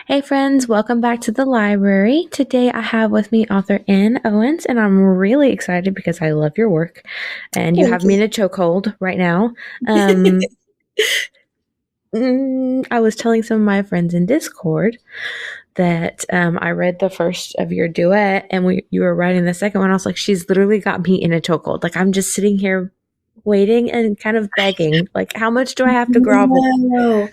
Hey friends, welcome back to the library. Today I have with me author N.Owens, and I'm really excited because I love your work and you have Thank me you. in a chokehold right now. Um, I was telling some of my friends in Discord that I read the first of your duet and you were writing the second one. I was like, she's literally got me in a chokehold. Like, I'm just sitting here waiting and kind of begging. Like, how much do I have to grovel? No.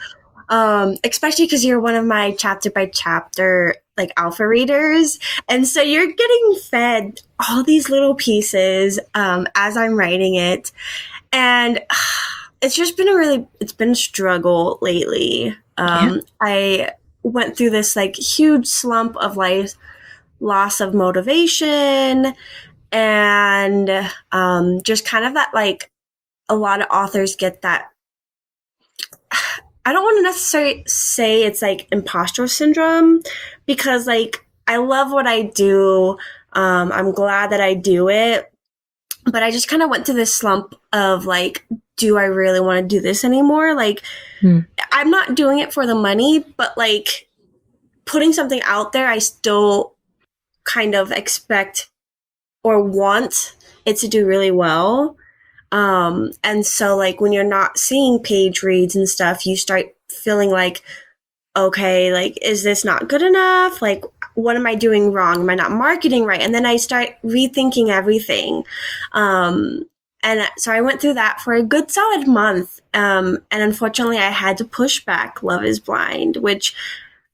Especially because you're one of my chapter by chapter like alpha readers, and so you're getting fed all these little pieces as I'm writing it, and it's just been it's been a struggle lately. Yeah. I went through this like huge slump of life loss of motivation and just kind of that like a lot of authors get that. I don't want to necessarily say it's like imposter syndrome because like I love what I do. I'm glad that I do it, but I just kind of went through this slump of like, do I really want to do this anymore? Like, Hmm. I'm not doing it for the money, but like putting something out there, I still kind of expect or want it to do really well. And so like when you're not seeing page reads and stuff, you start feeling like, okay, like, is this not good enough? Like, what am I doing wrong? Am I not marketing right? And then I start rethinking everything. And so I went through that for a good solid month. And unfortunately, I had to push back Love is Blind, which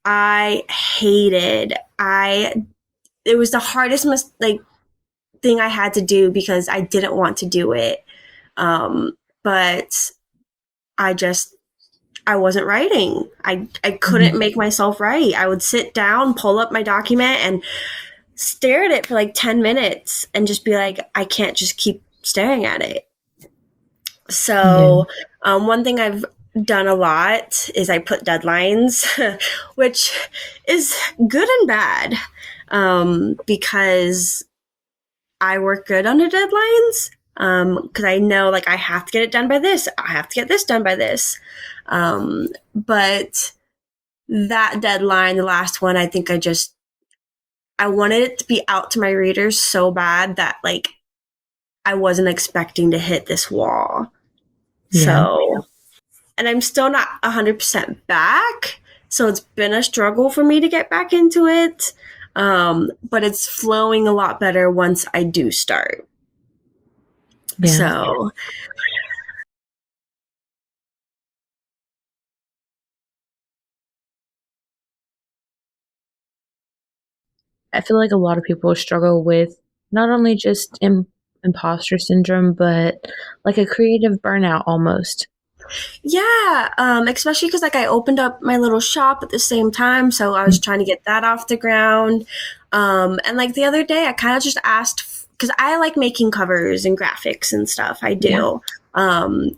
I hated. It was the hardest like thing I had to do because I didn't want to do it. But I just I wasn't writing. I couldn't Mhm. make myself write. I would sit down, pull up my document, and stare at it for like 10 minutes and just be like, I can't just keep staring at it. Yeah. So, one thing I've done a lot is I put deadlines, which is good and bad because I work good under deadlines because I know like I have to get it done by this. I have to get this done by this. But that deadline, the last one, I think I wanted it to be out to my readers so bad that like I wasn't expecting to hit this wall. Yeah. So, and I'm still not 100% back. So it's been a struggle for me to get back into it. But it's flowing a lot better once I do start. Yeah. So, I feel like a lot of people struggle with not only just imposter syndrome, but like a creative burnout almost. yeah, especially because like I opened up my little shop at the same time, so I was trying to get that off the ground. And like the other day, I kind of just asked because I like making covers and graphics and stuff. I Yeah. do.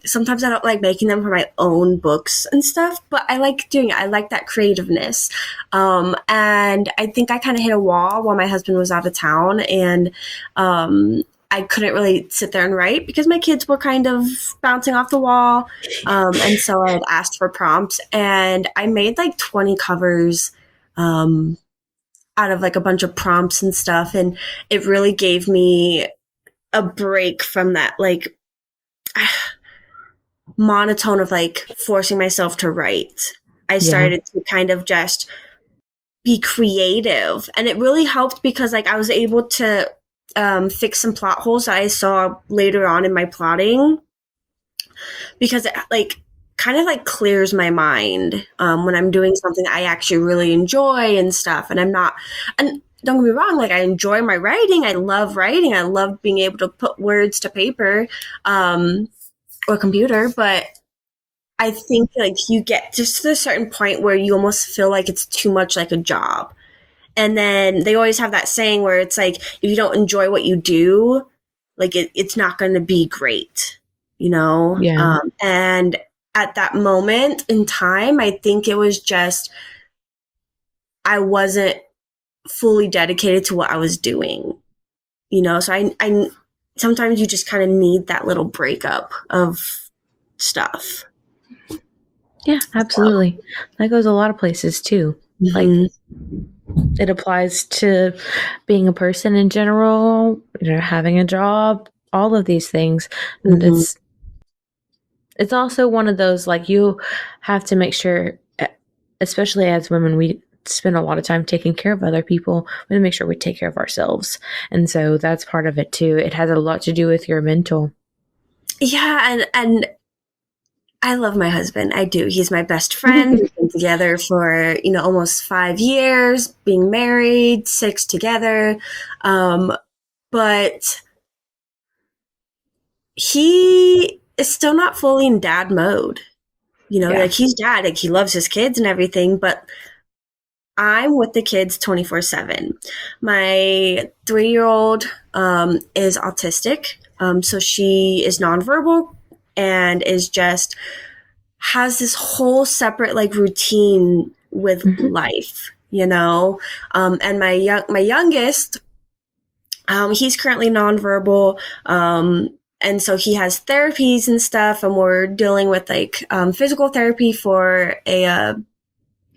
Sometimes I don't like making them for my own books and stuff, but I like doing it. I like that creativeness. And I think I kind of hit a wall while my husband was out of town, and I couldn't really sit there and write because my kids were kind of bouncing off the wall. And so I had asked for prompts and I made like 20 covers um, out of like a bunch of prompts and stuff. And it really gave me a break from that like monotone of like forcing myself to write. I Yeah. started to kind of just be creative. And it really helped because like I was able to fix some plot holes that I saw later on in my plotting because it like kind of like clears my mind when I'm doing something I actually really enjoy and stuff. And I'm not, and don't get me wrong, like I enjoy my writing. I love writing. I love being able to put words to paper or computer. But I think like you get just to a certain point where you almost feel like it's too much like a job. And then they always have that saying where it's like, if you don't enjoy what you do, like it's not going to be great, you know? Yeah. And at that moment in time, I think it was just, I wasn't fully dedicated to what I was doing, you know? So I sometimes you just kind of need that little breakup of stuff. Yeah, So, absolutely. That goes a lot of places too. Like, Mhm. it applies to being a person in general, having a job, all of these things. And Mhm. it's also one of those, like, you have to make sure, especially as women, we spend a lot of time taking care of other people. We have to make sure we take care of ourselves. And so that's part of it too. It has a lot to do with your mental. Yeah, and I love my husband. I do. He's my best friend. We've been together for, almost 5 years, being married, 6 together. But he is still not fully in dad mode. Yeah. Like he's dad, like he loves his kids and everything, but I'm with the kids 24/7. My 3-year-old is autistic. So she is nonverbal and is just has this whole separate like routine with Mm-hmm. life. And my youngest, he's currently nonverbal. And so he has therapies and stuff, and we're dealing with like physical therapy for a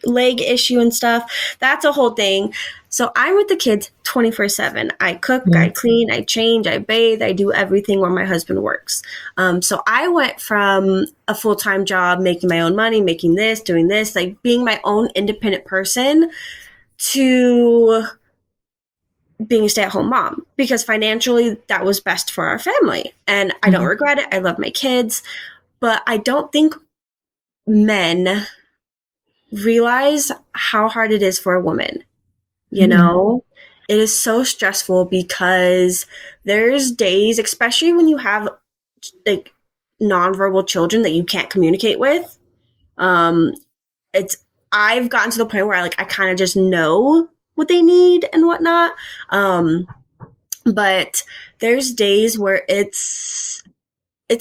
leg issue and stuff. That's a whole thing. So I'm with the kids 24/7. I cook, Yeah. I clean, I change, I bathe, I do everything while my husband works. So I went from a full-time job, making my own money, making this, doing this, like being my own independent person, to being a stay-at-home mom, because financially that was best for our family. And I don't Mm-hmm. regret it. I love my kids, but I don't think men realize how hard it is for a woman. you Mm-hmm. know it is so stressful because there's days, especially when you have like nonverbal children that you can't communicate with. Um it's I've gotten to the point where I kind of just know what they need and whatnot. But there's days where it's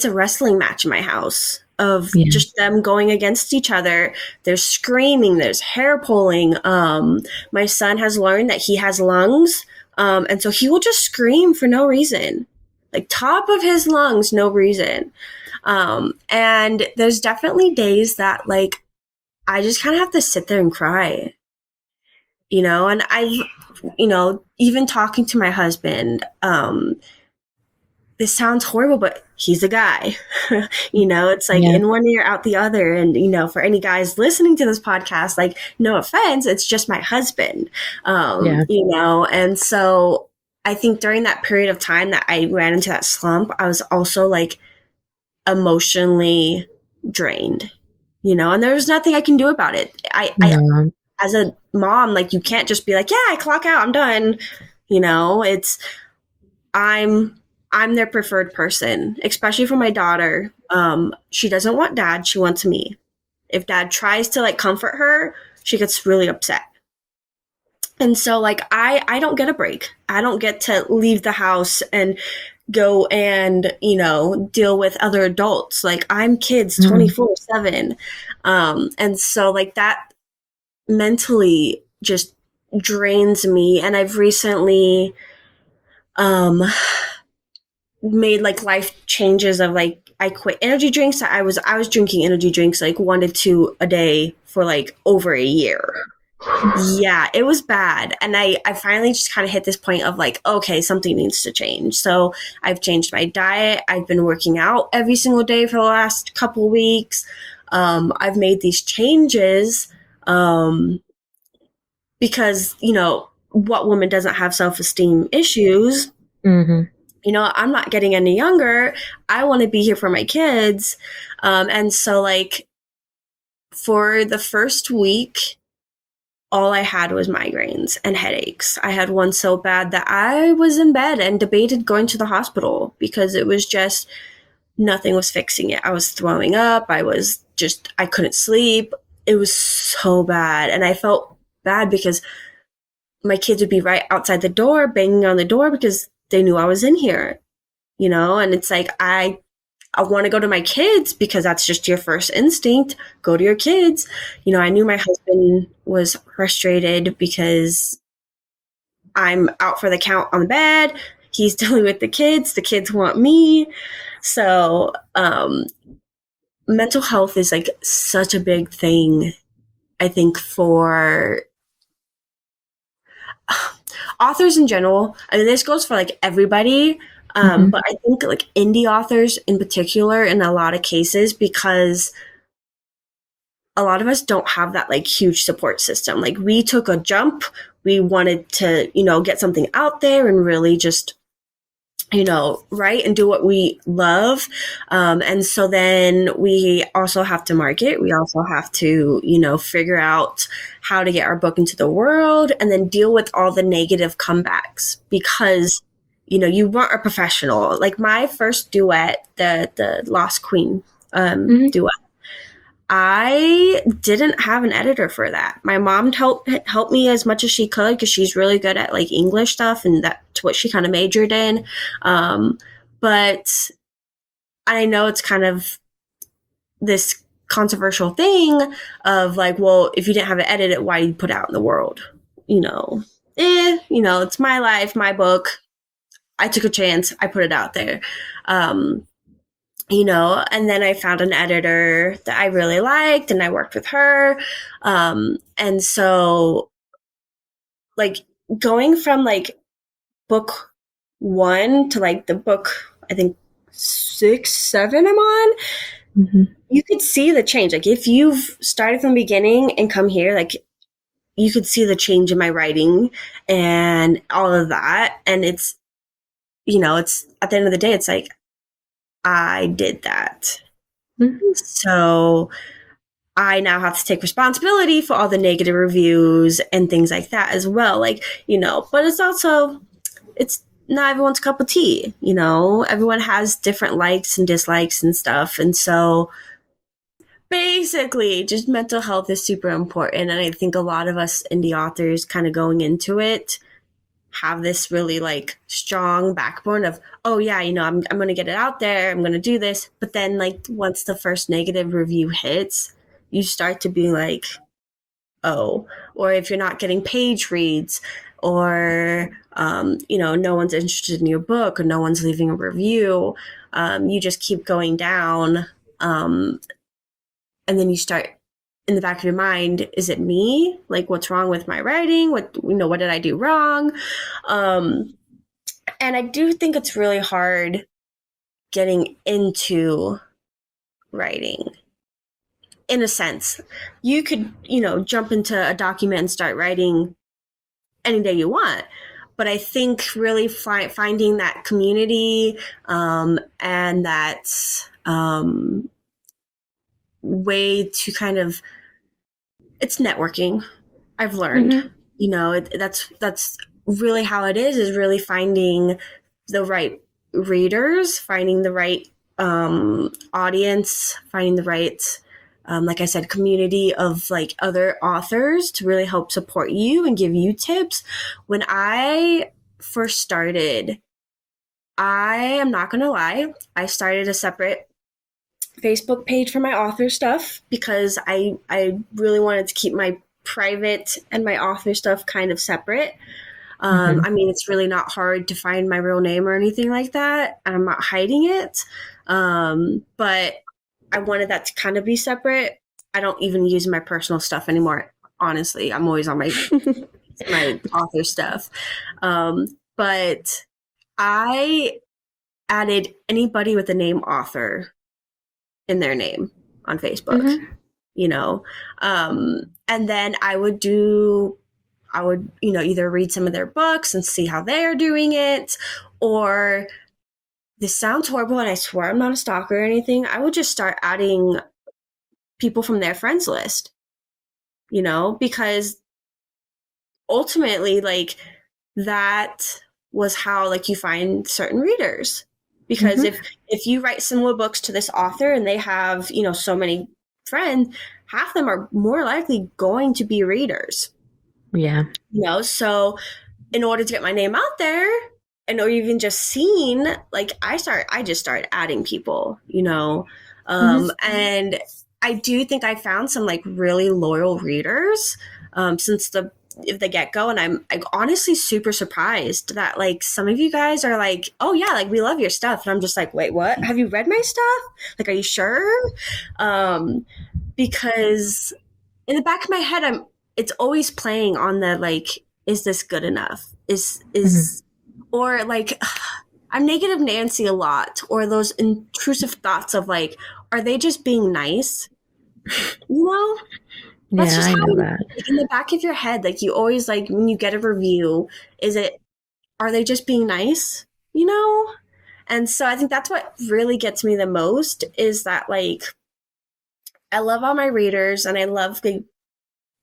a wrestling match in my house of Yeah. just them going against each other. There's screaming, there's hair pulling. My son has learned that he has lungs, and so he will just scream for no reason, like top of his lungs, no reason. And there's definitely days that like I just kind of have to sit there and cry, and even talking to my husband, this sounds horrible, but he's a guy. It's like Yeah. in one ear, out the other. And, for any guys listening to this podcast, like, no offense, it's just my husband. Yeah. And so I think during that period of time that I ran into that slump, I was also like emotionally drained, and there was nothing I can do about it. No. As a mom, like, you can't just be like, yeah, I clock out, I'm done. It's, I'm I'm their preferred person, especially for my daughter. She doesn't want dad; she wants me. If dad tries to like comfort her, she gets really upset. And so like I don't get a break. I don't get to leave the house and go and deal with other adults. Like I'm kids Mm-mm. 24/7. And so like that mentally just drains me. And I've recently um made like life changes of like I quit energy drinks. I was drinking energy drinks like 1 to 2 a day for like over a year. Yeah, it was bad. And I finally just kind of hit this point of like, okay, something needs to change. So I've changed my diet. I've been working out every single day for the last couple weeks. I've made these changes because, what woman doesn't have self-esteem issues? Mm-hmm. I'm not getting any younger. I want to be here for my kids. And so, like, for the first week, all I had was migraines and headaches. I had one so bad that I was in bed and debated going to the hospital because it was just nothing was fixing it. I was throwing up. I couldn't sleep. It was so bad. And I felt bad because my kids would be right outside the door, banging on the door because they knew I was in here. And it's like I want to go to my kids because that's just your first instinct. Go to your kids. I knew my husband was frustrated because I'm out for the count on the bed. He's dealing with the kids. The kids want me. So mental health is like such a big thing, I think, for authors in general, I mean, this goes for like everybody, Mm-hmm. but I think like indie authors in particular in a lot of cases, because a lot of us don't have that like huge support system. Like we took a jump, we wanted to, get something out there and really just write and do what we love. And so then we also have to market. We also have to, figure out how to get our book into the world and then deal with all the negative comebacks because, you weren't a professional. Like my first duet, the Lost Queen Mm-hmm. duet, I didn't have an editor for that. My mom helped me as much as she could because she's really good at like English stuff, and that's what she kind of majored in. But I know it's kind of this controversial thing of like, well, if you didn't have it edited, why do you put it out in the world? It's my life, my book. I took a chance. I put it out there. Um, and then I found an editor that I really liked and I worked with her. And so like going from like book one to like the book, I think 6, 7 I'm on, Mm-hmm. you could see the change. Like if you've started from the beginning and come here, like you could see the change in my writing and all of that. And it's at the end of the day, it's like, I did that. Mm-hmm. So I now have to take responsibility for all the negative reviews and things like that as well. Like, but it's not everyone's cup of tea, everyone has different likes and dislikes and stuff. And so basically just mental health is super important. And I think a lot of us indie authors kind of going into it have this really like strong backbone of, oh yeah, I'm going to get it out there. I'm going to do this. But then like once the first negative review hits, you start to be like, oh, or if you're not getting page reads or, no one's interested in your book or no one's leaving a review, you just keep going down. And then you start in the back of your mind, is it me? Like, what's wrong with my writing? What did I do wrong? And I do think it's really hard getting into writing. In a sense, you could, jump into a document and start writing any day you want. But I think really finding that community and that way to kind of, it's networking. I've learned, Mm-hmm. that's really how it is really finding the right readers, finding the right audience, finding the right, like I said, community of like other authors to really help support you and give you tips. When I first started, I am not going to lie, I started a separate Facebook page for my author stuff because I really wanted to keep my private and my author stuff kind of separate. Mm-hmm. I mean, it's really not hard to find my real name or anything like that. I'm not hiding it. But I wanted that to kind of be separate. I don't even use my personal stuff anymore. Honestly, I'm always on my author stuff. But I added anybody with the name author in their name on Facebook, Mm-hmm. you know? And then I would, either read some of their books and see how they're doing it, or this sounds horrible and I swear I'm not a stalker or anything. I would just start adding people from their friends list, because ultimately, like, that was how, like, you find certain readers. Because Mm-hmm. if you write similar books to this author and they have, so many friends, half of them are more likely going to be readers. Yeah. So in order to get my name out there and or even just seen, like I just started adding people, Mm-hmm. and I do think I found some like really loyal readers since the get-go, and I'm like honestly super surprised that like some of you guys are like, oh yeah, like we love your stuff, and I'm just like, wait, what, have you read my stuff? Like, are you sure? Because in the back of my head, it's always playing on the like is this good enough? Mhm. Or like, I'm negative Nancy a lot, or those intrusive thoughts of like, are they just being nice? You know, that's Yeah, just I how know you, that. in the back of your head, like you always like when you get a review, is it, are they just being nice? You know? And so I think that's what really gets me the most is that like I love all my readers and I love like,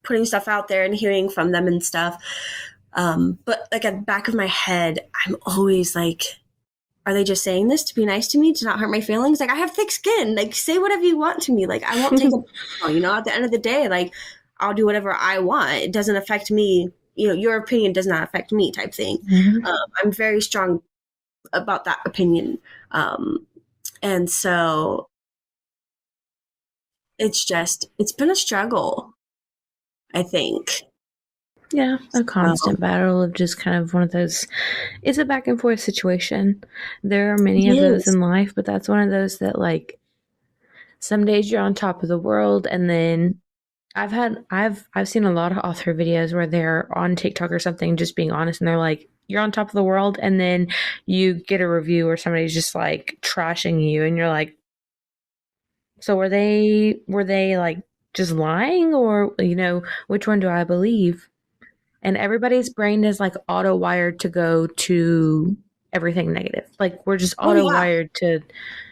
putting stuff out there and hearing from them and stuff. But like at the back of my head, I'm always like, are they just saying this to be nice to me, to not hurt my feelings? Like I have thick skin. Like say whatever you want to me. Like I won't take a, at the end of the day, like I'll do whatever I want. It doesn't affect me. Your opinion does not affect me type thing. Mhm. I'm very strong about that opinion. Um, and so it's been a struggle, I think. Yeah, a So constant battle of just kind of one of those. It's a back and forth situation. There are many it of those is. in life, but that's one of those that like some days you're on top of the world, and then I've seen a lot of author videos where they're on TikTok or something just being honest, and they're like, you're on top of the world, and then you get a review or somebody's just like trashing you, and you're like, so were they like just lying, or which one do I believe? And everybody's brain is like auto wired to go to everything negative. Like we're just Oh auto yeah, wired to.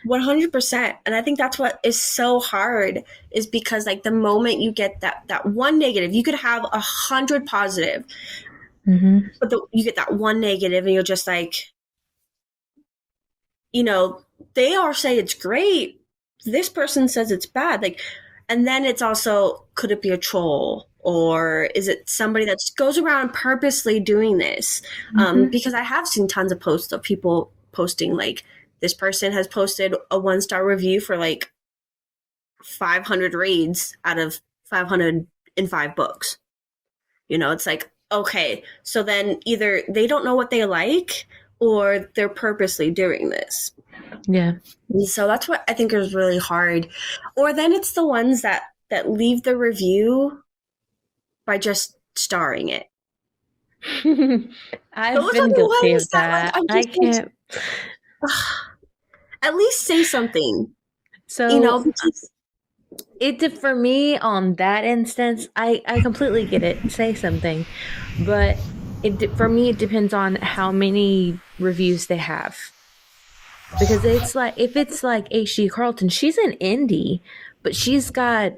100%. And I think that's what is so hard is because like the moment you get that one negative, you could have 100 positive, Mhm. but you get that one negative, and you're just like, you know, they all say it's great. This person says it's bad. Like, and then it's also, could it be a troll? Or is it somebody that just goes around purposely doing this? Mhm. Because I have seen tons of posts of people posting like, this person has posted a 1-star review for like 500 reads out of 505 books. It's like, okay, so then either they don't know what they like or they're purposely doing this. Yeah. So that's what I think is really hard. Or then it's the ones that leave the review by just starring it. I've Those are been the guilty ones of that like that. I'm I just like, can't. at least say something, So because for me on that instance, I completely get it. Say something, but for me it depends on how many reviews they have, because it's like if it's like H.G. Carlton, she's an indie, but she's got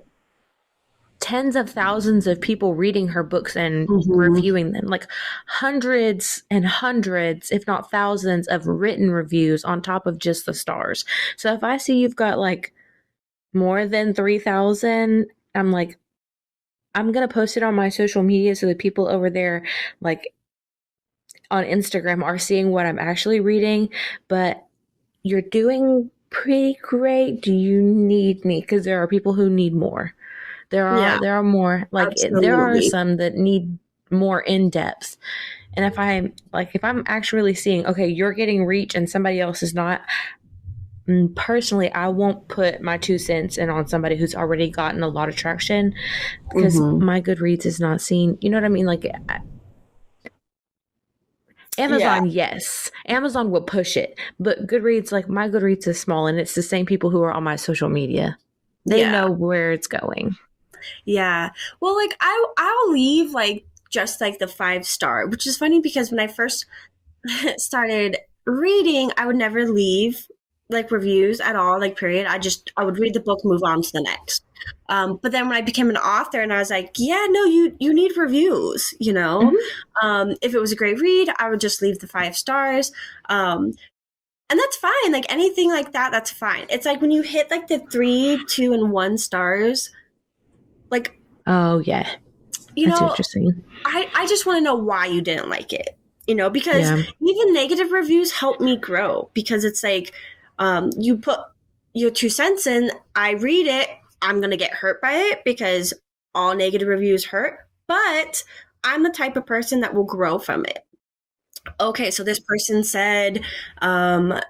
tens of thousands of people reading her books and Mhm. reviewing them, like hundreds and hundreds, if not thousands, of written reviews on top of just the stars. So if I see you've got like more than 3,000, I'm like, I'm going to post it on my social media so that people over there, like on Instagram, are seeing what I'm actually reading. But you're doing pretty great. Do you need me? Because there are people who need more. There are Yeah, there are more, like there are absolutely. some that need more in depth. And if I'm actually seeing, okay, you're getting reach and somebody else is not, personally, I won't put my 2 cents in on somebody who's already gotten a lot of traction, because Hmm. my Goodreads is not seen. You know what I mean? Like Yeah, Amazon, yes, Amazon will push it, but Goodreads, like my Goodreads is small, and it's the same people who are on my social media. They yeah, know where it's going. yeah. Well, like I'll leave like just like the 5-star, which is funny because when I first started reading, I would never leave like reviews at all, like period. I would read the book, move on to the next. But then when I became an author, and I was like, yeah, no, you need reviews. Mm-hmm. If it was a great read, I would just leave the 5 stars. And that's fine. Like anything like that, that's fine. It's like when you hit like the 3, 2, and 1 stars, like Oh yeah, you that's know, interesting. I just want to know why you didn't like it. Because Yeah. even negative reviews help me grow, because it's like, you put your 2 cents in, I read it, I'm going to get hurt by it because all negative reviews hurt, but I'm the type of person that will grow from it. Okay, so this person said, and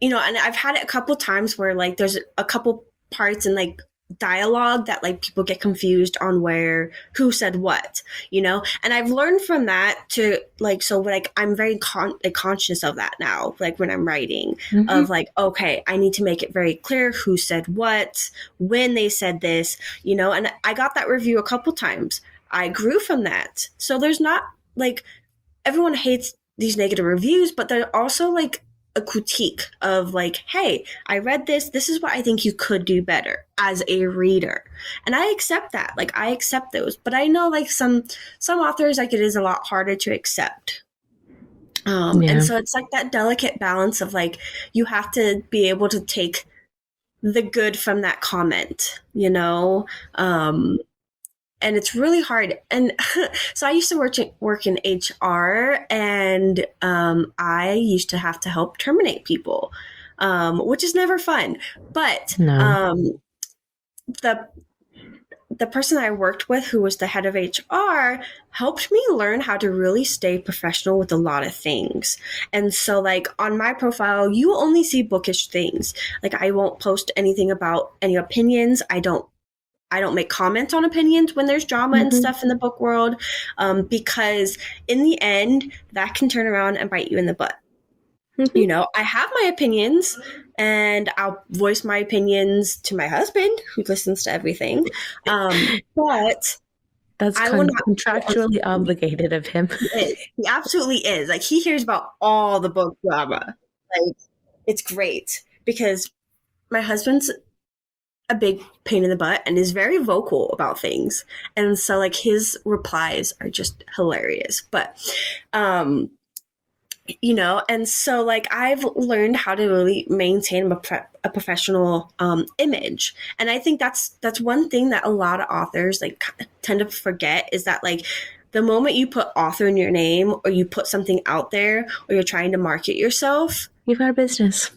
I've had it a couple times where like there's a couple parts in like dialogue that like people get confused on where who said what, and I've learned from that to like, so like I'm very conscious of that now, like when I'm writing, Mm-hmm. of like, okay, I need to make it very clear who said what, when they said this, and I got that review a couple times. I grew from that. So there's not like, everyone hates these negative reviews, but they're also like a critique of like, hey, I read this. This is what I think you could do better as a reader. And I accept that. Like I accept those. But I know like some authors, like it is a lot harder to accept. And Yeah. so it's like that delicate balance of like, you have to be able to take the good from that comment, and it's really hard. And so I used to work in HR, and I used to have to help terminate people, which is never fun. But No. the the person I worked with, who was the head of HR, helped me learn how to really stay professional with a lot of things. And so, like, on my profile, you only see bookish things. Like, I won't post anything about any opinions. I don't make comments on opinions when there's drama and Mm-hmm. stuff in the book world, because in the end, that can turn around and bite you in the butt. Mm-hmm. I have my opinions, and I'll voice my opinions to my husband, who listens to everything. But That's I will not. contractually obligated of him. He is. He absolutely is. Like, he hears about all the book drama. Like, it's great because my husband's a big pain in the butt and is very vocal about things. And so like his replies are just hilarious. But um and so like I've learned how to really maintain a professional image. And I think that's one thing that a lot of authors like tend to forget, is that like the moment you put author in your name, or you put something out there, or you're trying to market yourself, You've got a business.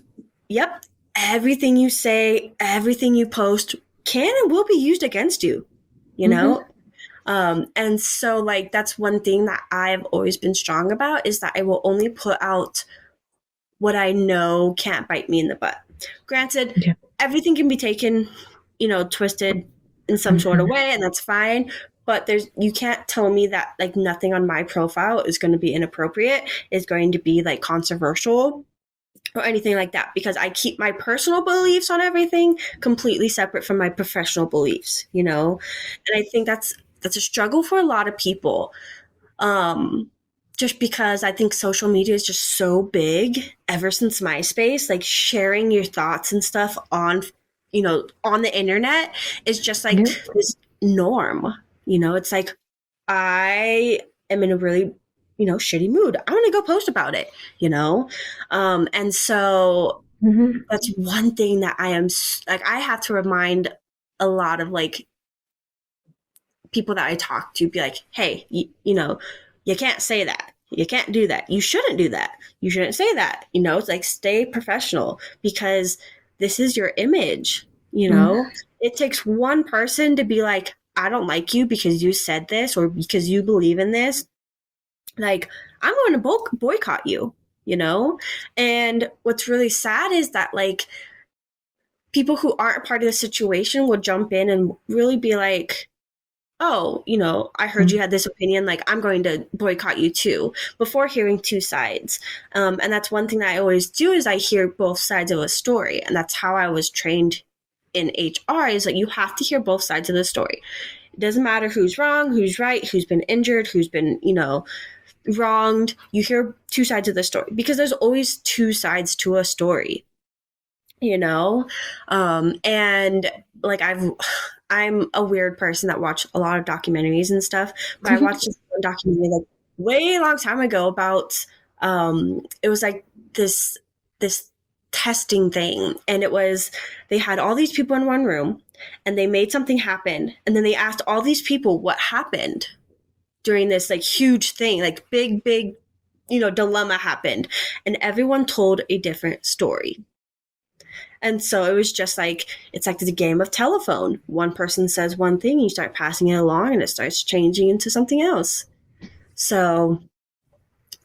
yep, everything you say, everything you post can and will be used against you, you Mm-hmm. know? And so, like, that's one thing that I've always been strong about, is that I will only put out what I know can't bite me in the butt. Granted, Yeah. everything can be taken, twisted in some sort of Mm-hmm. way, and that's fine. But you can't tell me that like nothing on my profile is going to be inappropriate, is going to be like controversial, or anything like that, because I keep my personal beliefs on everything completely separate from my professional beliefs, And I think that's a struggle for a lot of people. Um just because I think social media is just so big ever since MySpace, like sharing your thoughts and stuff on the internet is just like Yep. this norm. It's like, I am in a really, shitty mood. I want to go post about it, and so Mm-hmm. that's one thing that like, I have to remind a lot of like people that I talk to, be like, hey, you can't say that. You can't do that. You shouldn't do that. You shouldn't say that. It's like, stay professional, because this is your image, Mm-hmm. It takes one person to be like, I don't like you because you said this, or because you believe in this. Like, I'm going to boycott you, And what's really sad is that like people who aren't part of the situation will jump in and really be like, oh, I heard you had this opinion, like, I'm going to boycott you too, before hearing two sides. And that's one thing that I always do, is I hear both sides of a story. And that's how I was trained in HR, is like, you have to hear both sides of the story. It doesn't matter who's wrong, who's right, who's been injured, who's been, wronged. You hear two sides of the story, because there's always two sides to a story, and like, I'm a weird person that watch a lot of documentaries and stuff, but I watched this one documentary like way long time ago about it was like this testing thing, and it was, they had all these people in one room, and they made something happen, and then they asked all these people what happened during this like huge thing, like big dilemma happened, and everyone told a different story. And so it was just like, it's like the game of telephone. One person says one thing, you start passing it along, and it starts changing into something else. So,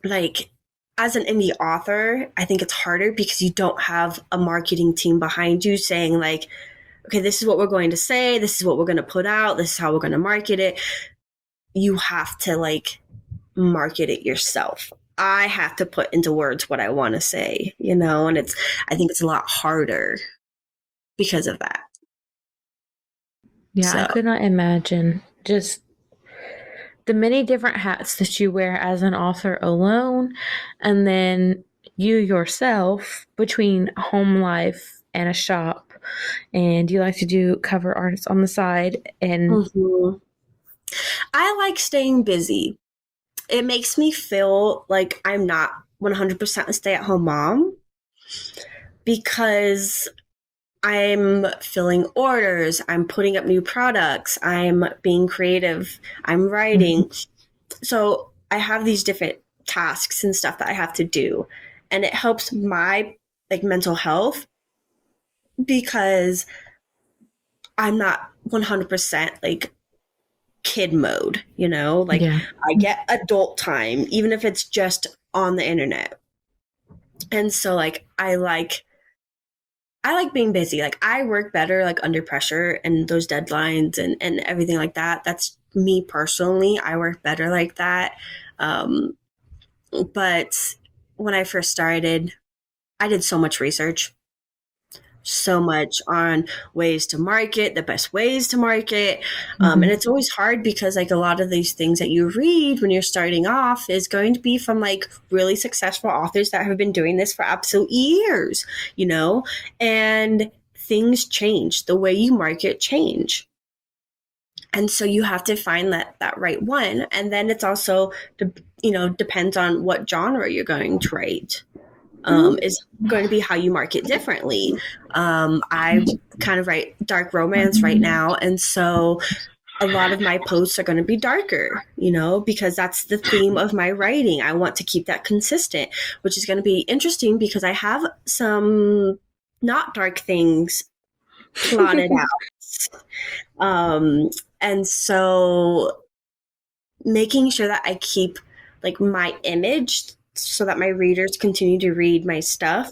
like, as an indie author, I think it's harder because you don't have a marketing team behind you saying, like, okay, this is what we're going to say, this is what we're going to put out, this is how we're going to market it. You have to like market it yourself. I have to put into words what I want to say, you know, and I think it's a lot harder because of that. Yeah, I So, could not imagine just the many different hats that you wear as an author alone, and then you yourself between home life and a shop, and you like to do cover arts on the side. And I like staying busy. It makes me feel like I'm not 100% a stay-at-home mom because I'm filling orders, I'm putting up new products, I'm being creative, I'm writing. So I have these different tasks and stuff that I have to do. And it helps my like mental health because I'm not 100% like kid mode, you know? Like yeah. I get adult time, even if it's just on the internet. And so like I like being busy. Like I work better like under pressure and those deadlines and everything like that. That's me personally. I work better like that. But when I first started, I did so much research, so much on ways to market, the best ways to market. And it's always hard because like a lot of these things that you read when you're starting off is going to be from like really successful authors that have been doing this for absolute years, you know, and things change, the way you market change. And so you have to find that right one. And then it's also, you know, depends on what genre you're going to write. Is going to be how you market differently. I kind of write dark romance right now. And so a lot of my posts are going to be darker, you know, because that's the theme of my writing. I want to keep that consistent, which is going to be interesting because I have some not dark things plotted out. And so making sure that I keep like my image so that my readers continue to read my stuff.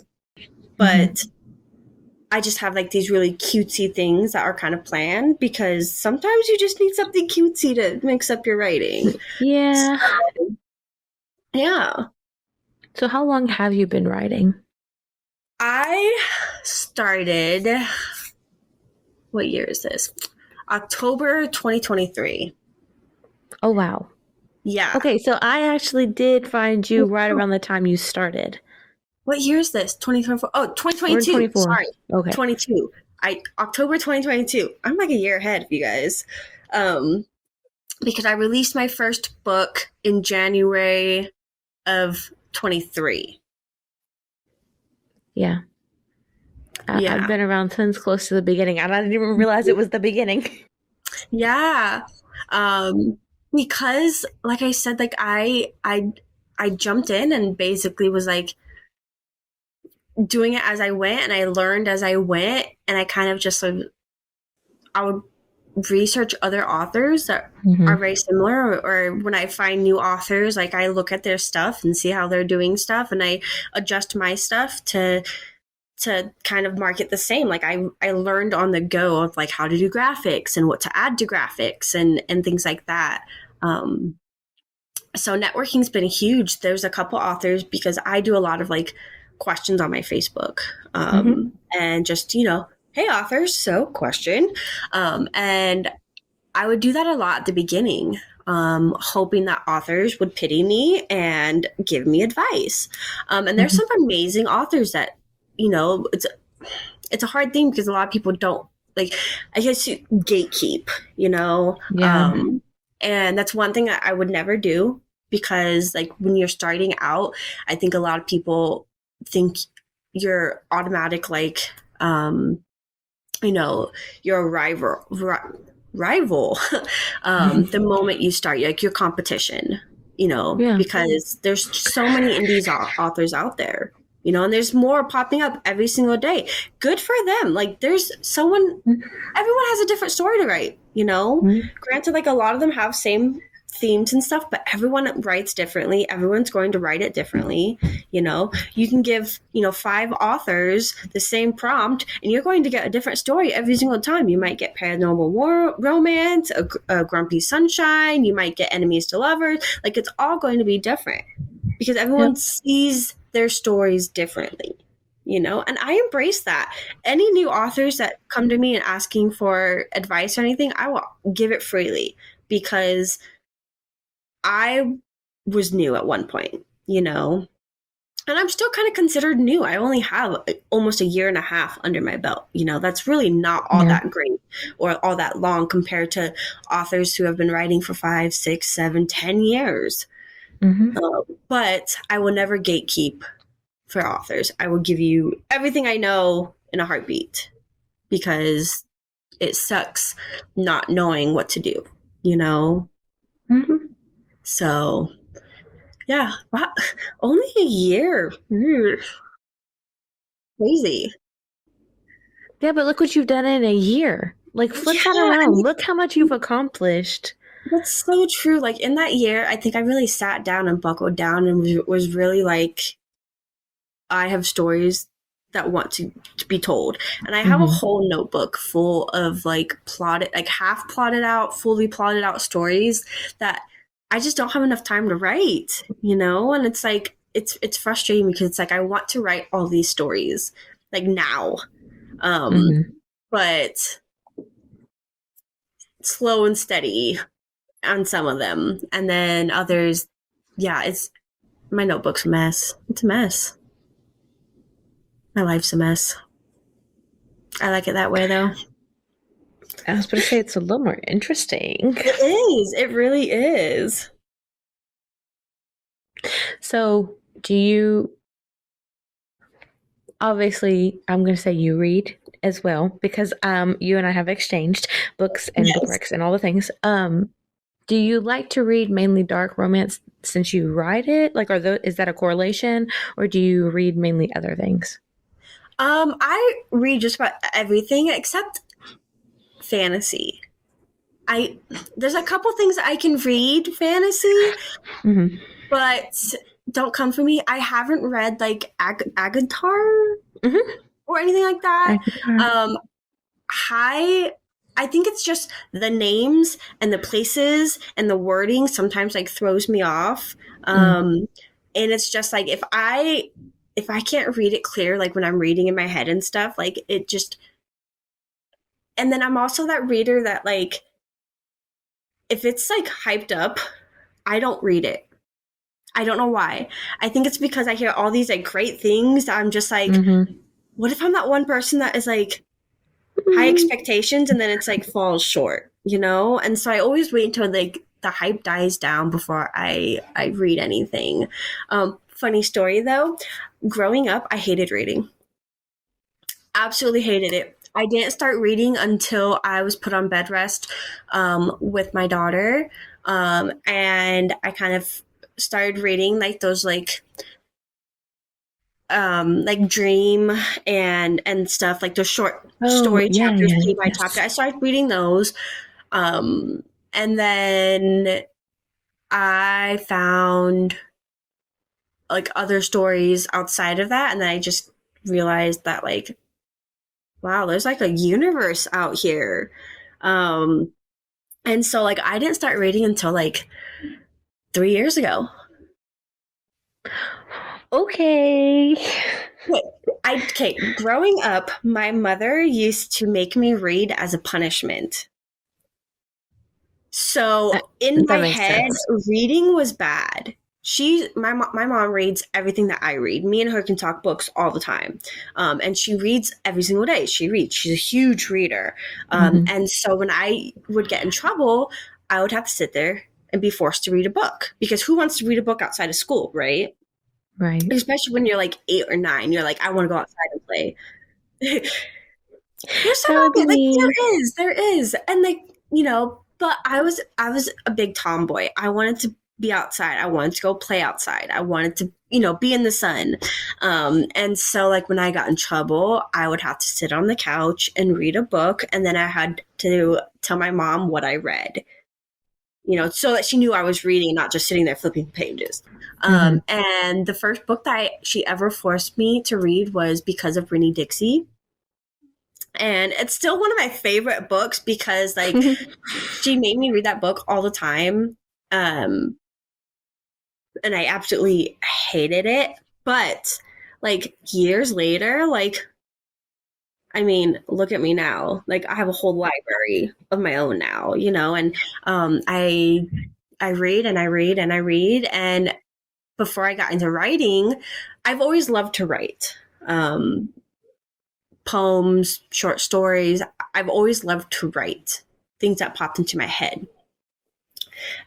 But I just have like these really cutesy things that are kind of planned because sometimes you just need something cutesy to mix up your writing. Yeah. So, yeah. So how long have you been writing? I started, what year is this? October 2023. Oh, wow. Yeah. Okay, so I actually did find you right around the time you started. What year is this? 2024? Oh, Or 2022. 24. Sorry. Okay. 22. October 2022. I'm like a year ahead of you guys. Because I released my first book in January of 23. Yeah. Yeah. I've been around since close to the beginning. And I didn't even realize it was the beginning. Yeah. Because like I said, like I jumped in and basically was like doing it as I went and I learned as I went and I kind of just like I would research other authors that are very similar or when I find new authors, like I look at their stuff and see how they're doing stuff and I adjust my stuff to kind of market the same. Like I learned on the go of like how to do graphics and what to add to graphics and things like that. So networking's been huge. There's a couple authors because I do a lot of like questions on my Facebook and just, you know, hey authors, so question. And I would do that a lot at the beginning, hoping that authors would pity me and give me advice. And there's some amazing authors that, you know, it's a hard thing because a lot of people don't like, I guess you gatekeep, you know? Yeah. And that's one thing that I would never do because like when you're starting out, I think a lot of people think you're automatic, like, you know, you're a rival. The moment you start, like your competition, you know, because there's so many indies authors out there, you know, and there's more popping up every single day. Good for them. Like there's someone, everyone has a different story to write, you know. Granted, like a lot of them have same themes and stuff, but everyone writes differently. Everyone's going to write it differently. You can give 5 authors the same prompt, and you're going to get a different story every single time. You might get paranormal romance, a grumpy sunshine. You might get enemies to lovers. Like, it's all going to be different because everyone Yep. sees their stories differently. And I embrace that. Any new authors that come to me and asking for advice or anything, I will give it freely because I was new at one point, and I'm still kind of considered new. I only have almost a year and a half under my belt. That's really not all Yeah. that great or all that long compared to authors who have been writing for 5, 6, 7, 10 years. Mm-hmm. But I will never gatekeep for authors. I will give you everything I know in a heartbeat because it sucks not knowing what to do, Mm-hmm. So, yeah, wow. Only a year. Crazy. Yeah, but look what you've done in a year. Like, flip that Yeah, and around. Look how much you've accomplished. that's so true. Like, in that year, I think I really sat down and buckled down and was really like, I have stories that want to be told. And I have a Mm-hmm. whole notebook full of like half plotted out, fully plotted out stories that I just don't have enough time to write, And it's like, it's frustrating because it's like, I want to write all these stories like now. Mm-hmm. But slow and steady on some of them. And then others, yeah, my notebook's a mess. It's a mess. My life's a mess. I like it that way, though. I was going to say it's a little more interesting. It is. It really is. So, do you obviously, I'm going to say you read as well because you and I have exchanged books and Yes. bookmarks and all the things. Do you like to read mainly dark romance since you write it? Like, is that a correlation, or do you read mainly other things? I read just about everything except fantasy. There's a couple things I can read fantasy, Mm-hmm. but don't come for me. I haven't read like Agatar Mm-hmm. or anything like that. I think it's just the names and the places and the wording sometimes like throws me off. And it's just like if I can't read it clear, like when I'm reading in my head and stuff, like it just. And then I'm also that reader that like if it's like hyped up, I don't read it. I don't know why. I think it's because I hear all these like great things that I'm just like, Mm-hmm. what if I'm that one person that is like high expectations and then it's like falls short, And so I always wait until like the hype dies down before I read anything. Funny story though, growing up, I hated reading. Absolutely hated it. I didn't start reading until I was put on bed rest with my daughter. And I kind of started reading like those like dream and stuff like those short Oh, story yeah, chapters, yeah, page by chapter. yes. I started reading those, and then I found like other stories outside of that, and then I just realized that like, wow, there's like a universe out here. And so like I didn't start reading until like 3 years ago. Okay. Growing up, my mother used to make me read as a punishment. So in That my makes head, sense. reading was bad. My mom reads everything that I read. Me and her can talk books all the time, and she reads every single day. She's a huge reader, Mm-hmm. and so when I would get in trouble, I would have to sit there and be forced to read a book because who wants to read a book outside of school, right? Right. Especially when you're like 8 or 9, you're like, I want to go outside and play. There's some That would of be it, like me. there is, and like but I was a big tomboy. I wanted to be outside. I wanted to go play outside. I wanted to be in the sun, and so like when I got in trouble, I would have to sit on the couch and read a book, and then I had to tell my mom what I read. so that she knew I was reading, not just sitting there flipping pages. Mm-hmm. And the first book that she ever forced me to read was Because of Brinny Dixie. And it's still one of my favorite books because, like, she made me read that book all the time. And I absolutely hated it. But, like, years later, like, I mean, look at me now. Like, I have a whole library of my own now, and I read and I read and I read. And before I got into writing, I've always loved to write. Poems, short stories. I've always loved to write things that popped into my head.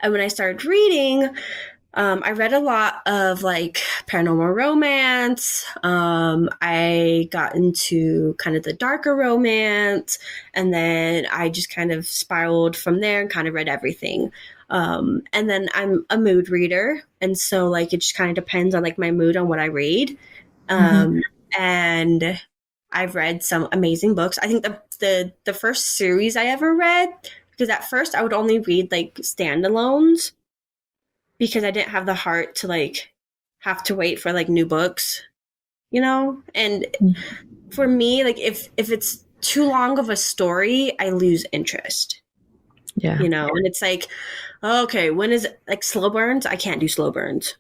And when I started reading, I read a lot of like paranormal romance. I got into kind of the darker romance, and then I just kind of spiraled from there and kind of read everything. And then I'm a mood reader, and so like it just kind of depends on like my mood on what I read. And I've read some amazing books. I think the first series I ever read, because at first I would only read like standalones because I didn't have the heart to like have to wait for like new books, And for me, like if it's too long of a story, I lose interest. Yeah. And it's like, okay, when is it like slow burns? I can't do slow burns.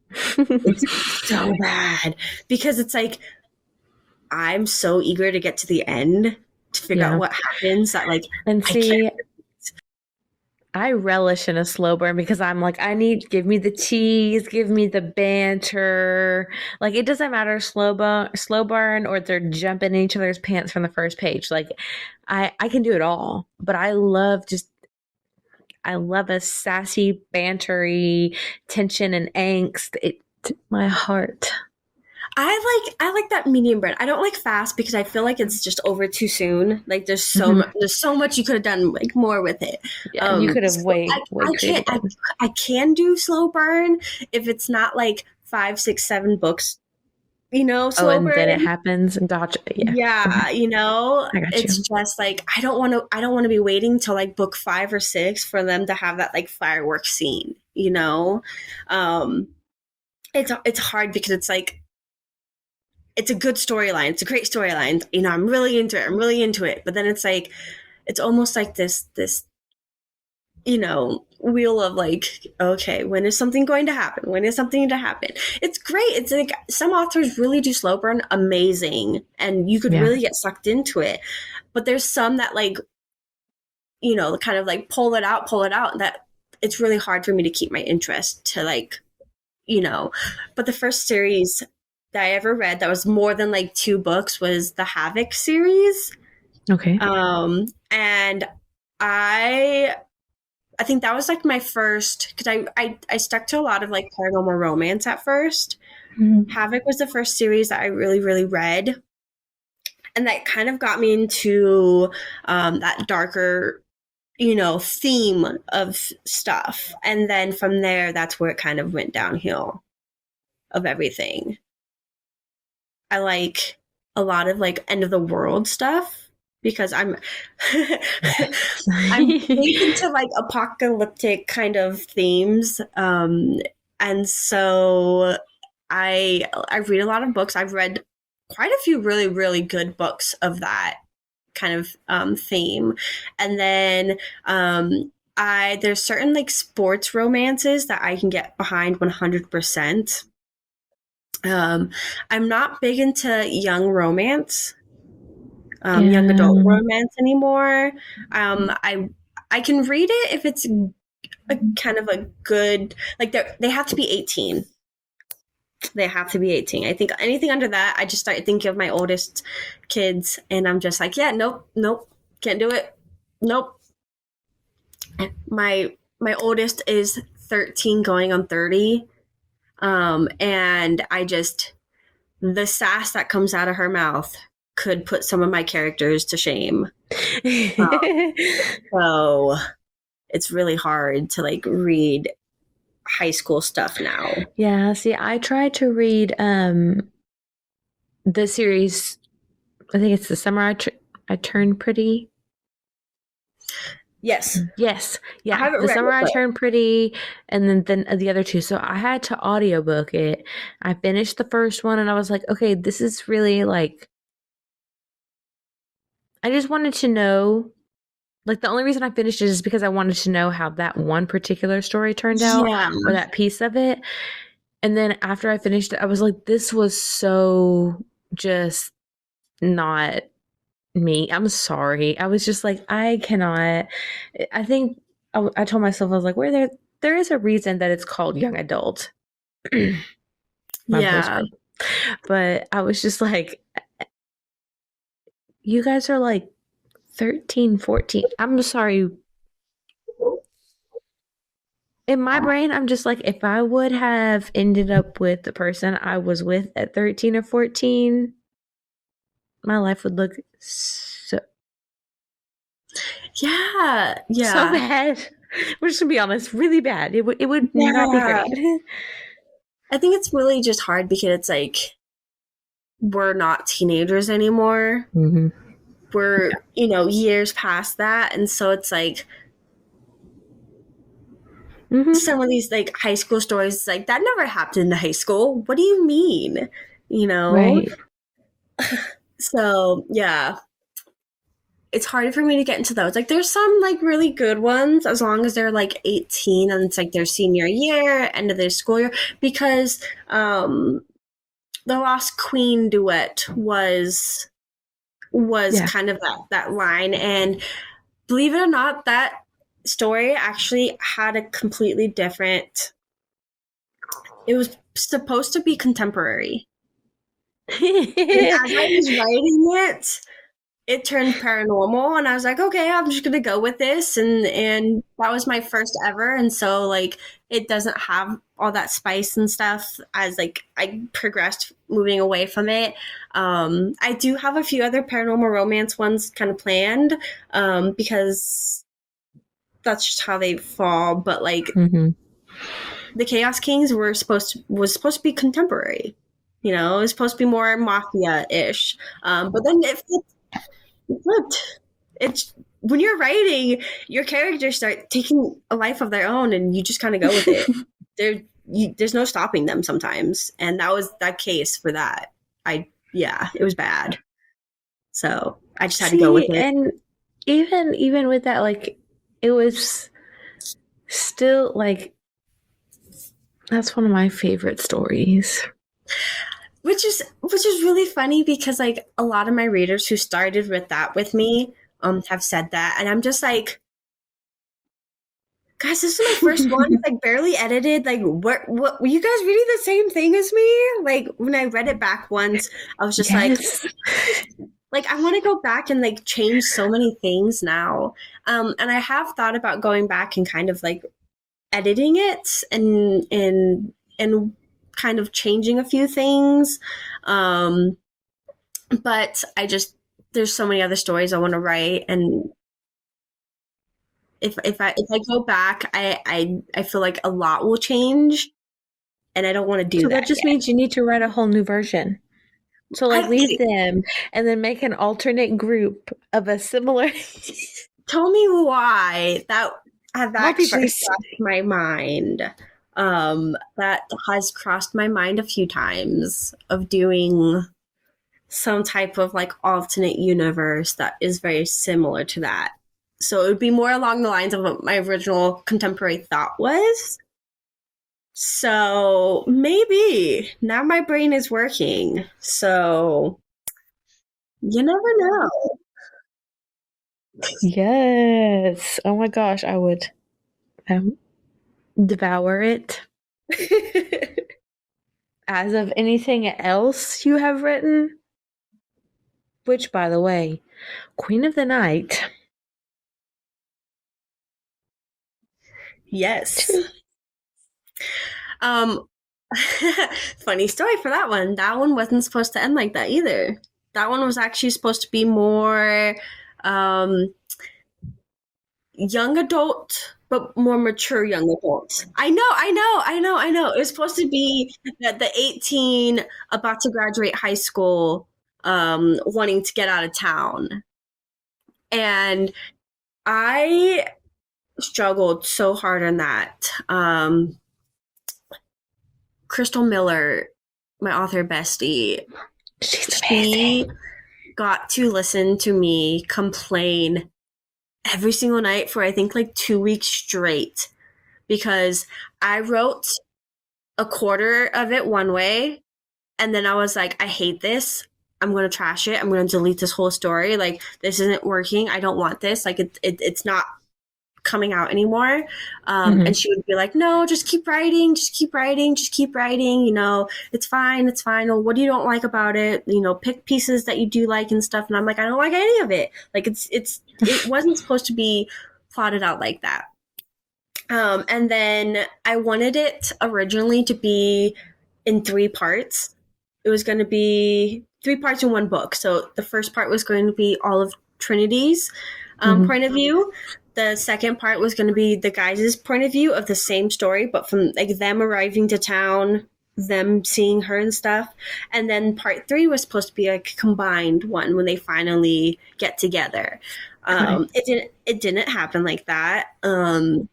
It's so bad because it's like I'm so eager to get to the end to figure out what happens that like And see, I can't. I relish in a slow burn because I'm like, give me the tease, give me the banter. Like, it doesn't matter slow burn, or they're jumping in each other's pants from the first page. Like, I can do it all, but I love a sassy, bantery tension and angst. My heart. I like that medium burn. I don't like fast because I feel like it's just over too soon. Like there's so much you could have done like more with it. Yeah, you could have way created. I can do slow burn if it's not like 5, 6, 7 books. Slow and burn. then it happens and gotcha. Yeah, I got it's you. just like I don't want to be waiting till like book 5 or 6 for them to have that like fireworks scene. It's hard because it's like it's a good storyline. It's a great storyline. I'm really into it. I'm really into it. But then it's like it's almost like this wheel of like, okay, when is something going to happen? When is something to happen? It's great. It's like some authors really do slow burn amazing, and you could really get sucked into it. But there's some that like, kind of like pull it out, that it's really hard for me to keep my interest to like, But the first series that I ever read that was more than like 2 books was the Havoc series. Okay. And I think that was like my first, because I stuck to a lot of like paranormal romance at first. Havoc was the first series that I really, really read. And that kind of got me into that darker, theme of stuff. And then from there, that's where it kind of went downhill of everything. I like a lot of like end of the world stuff because I'm deep into like apocalyptic kind of themes. And so I read a lot of books. I've read quite a few really, really good books of that kind of theme. And then there's certain like sports romances that I can get behind 100%. I'm not big into young romance, young adult romance anymore. I can read it if it's a kind of a good, like they have to be 18. They have to be 18. I think anything under that, I just start thinking of my oldest kids, and I'm just like, yeah, nope, can't do it, nope. My oldest is 13, going on 30. And the sass that comes out of her mouth could put some of my characters to shame. So it's really hard to like read high school stuff now. Yeah, see, I tried to read the series, I think it's The Summer I Turned Pretty. Yes. Yes. I Yeah. haven't The read Summer it, I but Turned Pretty and then the other two. So I had to audiobook it. I finished the first one and I was like, okay, this is really like I just wanted to know like the only reason I finished it is because I wanted to know how that one particular story turned out yeah. or that piece of it. And then after I finished it, I was like, this was so just not me. I'm sorry. I was just like, I cannot. I think I told myself, I was like, there is a reason that it's called young adult. My voice Yeah. broke. But I was just like, you guys are like 13, 14. I'm sorry. In my brain, I'm just like, if I would have ended up with the person I was with at 13 or 14, my life would look Yeah. so Yeah. bad. We're just gonna be honest, really bad. It would not be Yeah. great. I think it's really just hard because it's like we're not teenagers anymore. Mm-hmm. We're, years past that. And so it's like Mm-hmm. some of these like high school stories, like that never happened in high school. What do you mean? You know? Right. So yeah, it's hard for me to get into those. Like there's some like really good ones as long as they're like 18 and it's like their senior year, end of their school year, because the Lost Queen duet was Yeah. kind of that line. And believe it or not, that story actually had a completely different, it was supposed to be contemporary. And as I was writing it turned paranormal, and I was like, okay, I'm just gonna go with this, and that was my first ever, and so like it doesn't have all that spice and stuff as like I progressed moving away from it. I do have a few other paranormal romance ones kind of planned, because that's just how they fall. But like Mm-hmm. the Chaos Kings was supposed to be contemporary. It was supposed to be more mafia ish. But then it flipped. It's when you're writing, your characters start taking a life of their own, and you just kind of go with it. There's no stopping them sometimes, and that was that case for that. Yeah, it was bad. So I just had to go with See, it. and even with that, like it was still like that's one of my favorite stories. Which is really funny because like a lot of my readers who started with that with me have said that, and I'm just like, guys, this is my first one. It's like barely edited. Like, what were you guys reading the same thing as me? Like, when I read it back once, I was just Yes. like, I want to go back and like change so many things now. And I have thought about going back and kind of like editing it and kind of changing a few things. But there's so many other stories I want to write, and if I go back, I feel like a lot will change, and I don't want to do So that that just yet. means you need to write a whole new version. So like leave them and then make an alternate group of a similar Tell me why that have actually multiverse. crossed my mind. That has crossed my mind a few times of doing some type of like alternate universe that is very similar to that. So it would be more along the lines of what my original contemporary thought was. So maybe now my brain is working. So you never know. Yes. Oh my gosh, I would um, devour it. As of anything else you have written, which by the way, Queen of the Night. Yes. Um, funny story for that one. That one wasn't supposed to end like that either. That one was actually supposed to be more um, young adult, but more mature young adult. I know. It was supposed to be the 18 about to graduate high school, wanting to get out of town. And I struggled so hard on that. Crystal Miller, my author bestie, She's she amazing. got to listen to me complain every single night for I think like 2 weeks straight because I wrote a quarter of it one way and then I was like, I hate this. I'm going to trash it. I'm going to delete this whole story. Like, this isn't working. I don't want this. Like, it's not coming out anymore. Mm-hmm. And she would be like, no, just keep writing, just keep writing, just keep writing. You know, it's fine, it's fine. Well, what do you don't like about it? You know, pick pieces that you do like and stuff. And I'm like, I don't like any of it. Like, it wasn't supposed to be plotted out like that. And then I wanted it originally to be in 3 parts. It was going to be 3 parts in one book. So the first part was going to be all of Trinity's Mm-hmm. point of view. The second part was going to be the guys' point of view of the same story, but from like them arriving to town, them seeing her and stuff. And then part 3 was supposed to be like a combined one when they finally get together. Okay. It didn't happen like that. And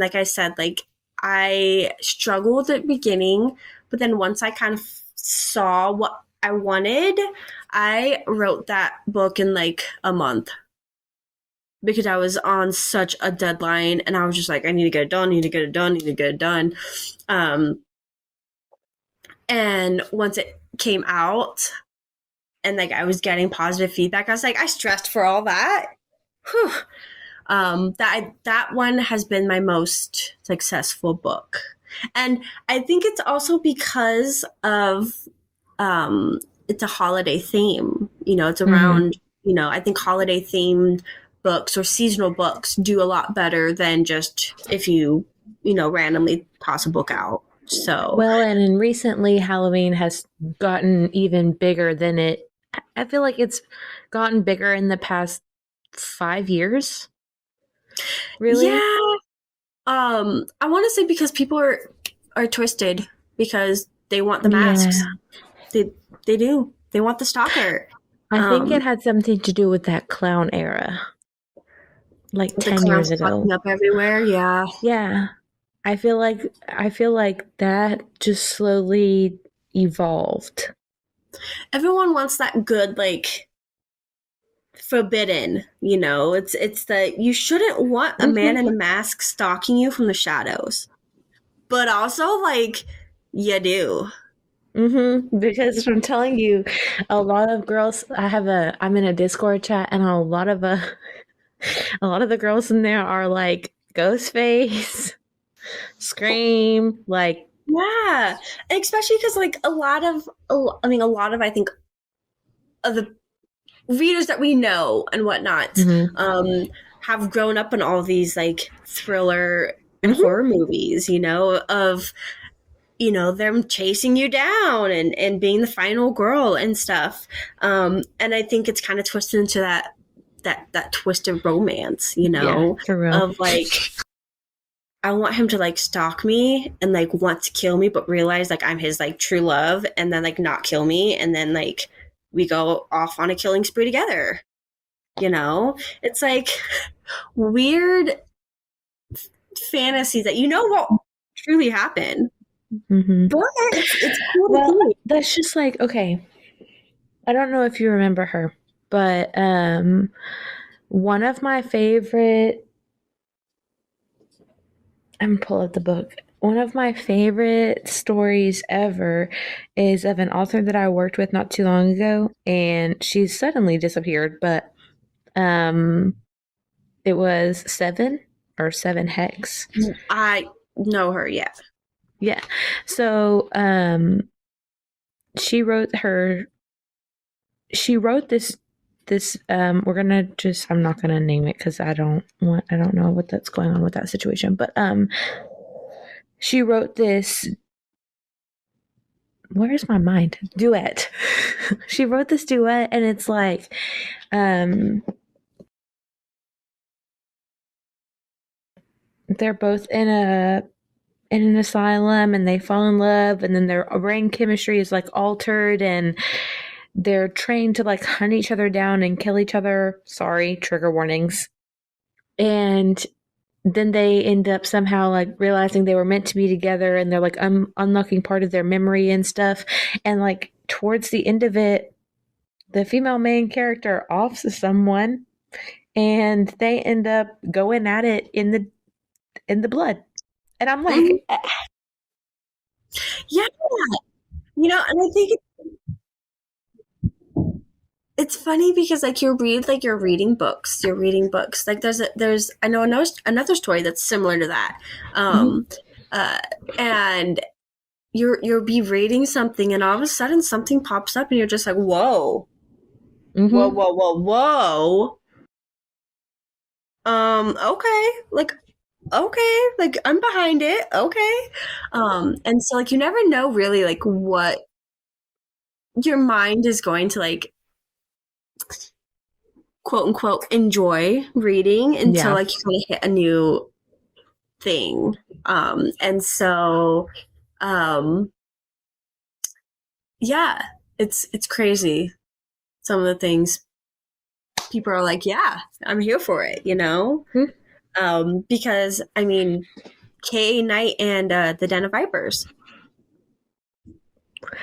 like I said, like I struggled at the beginning, but then once I kind of saw what I wanted, I wrote that book in like a month because I was on such a deadline and I was just like, I need to get it done, need to get it done, need to get it done. Um, and once it came out and like I was getting positive feedback, I was like, I stressed for all that. Whew. That one has been my most successful book. And I think it's also because of it's a holiday theme. You know, it's Mm-hmm. around, you know, I think holiday themed books or seasonal books do a lot better than just if you know, randomly toss a book out. So, Well, and in recently, Halloween has gotten even bigger than it. I feel like it's gotten bigger in the past 5 years. Really? yeah, I want to say because people are twisted because they want the Yeah. masks. They they do. They want the stalker. I think it Um, had something to do with that clown era, like the 10 years clowns popping ago. up everywhere. Yeah. Yeah. I feel like that just slowly evolved. Everyone wants that good, like, forbidden, you know? It's that you shouldn't want a man in a Mhm. mask stalking you from the shadows. But also, like, you do. Mhm. Because I'm telling you, a lot of girls I'm in a Discord chat and a lot of the girls in there are like Ghostface, Scream, like Yeah. And especially because, like, a lot of, I think, of the readers that we know and whatnot, mhm. um, have grown up in all these, like, thriller and Mhm. horror movies, you know, of you know them chasing you down and being the final girl and stuff, and I think it's kind of twisted into that twisted romance, you Yeah, know, for real. of like I want him to like stalk me and like want to kill me but realize like I'm his like true love and then like not kill me and then like we go off on a killing spree together, you know. It's like weird fantasies that you know won't truly happen, Mhm. but it's cool to Well, see. that's just like okay. I don't know if you remember her, but one of my favorite I'm gonna pull up the book. One of my favorite stories ever is of an author that I worked with not too long ago, and she suddenly disappeared. But um, it was Seven or Seven Hex. I know her, yeah. Yeah. So she wrote her. She wrote this. We're gonna just. I'm not gonna name it because I don't want. I don't know what that's going on with that situation. But she wrote this where's my mind? Duet. She wrote this duet and it's like um they're both in an asylum and they fall in love and then their brain chemistry is like altered and they're trained to like hunt each other down and kill each other. Sorry, trigger warnings. and then they end up somehow like realizing they were meant to be together, and they're like unlocking part of their memory and stuff. And like towards the end of it, the female main character offs someone, and they end up going at it in the blood. And I'm Mhm. like, Yeah, and I think it's funny because like you're reading books, like there's I know another story that's similar to that, mhm, um uh and you'll be reading something and all of a sudden something pops up and you're just like, whoa, whoa, mhm, whoa, whoa, whoa. Okay, like I'm behind it. Okay. And so like you never know really like what your mind is going to like quote unquote enjoy reading until yeah. like you kind of hit a new thing. And so um yeah, it's crazy. Some of the things people are like, yeah, I'm here for it. Hmm. Because I mean, K Knight and the Den of Vipers. The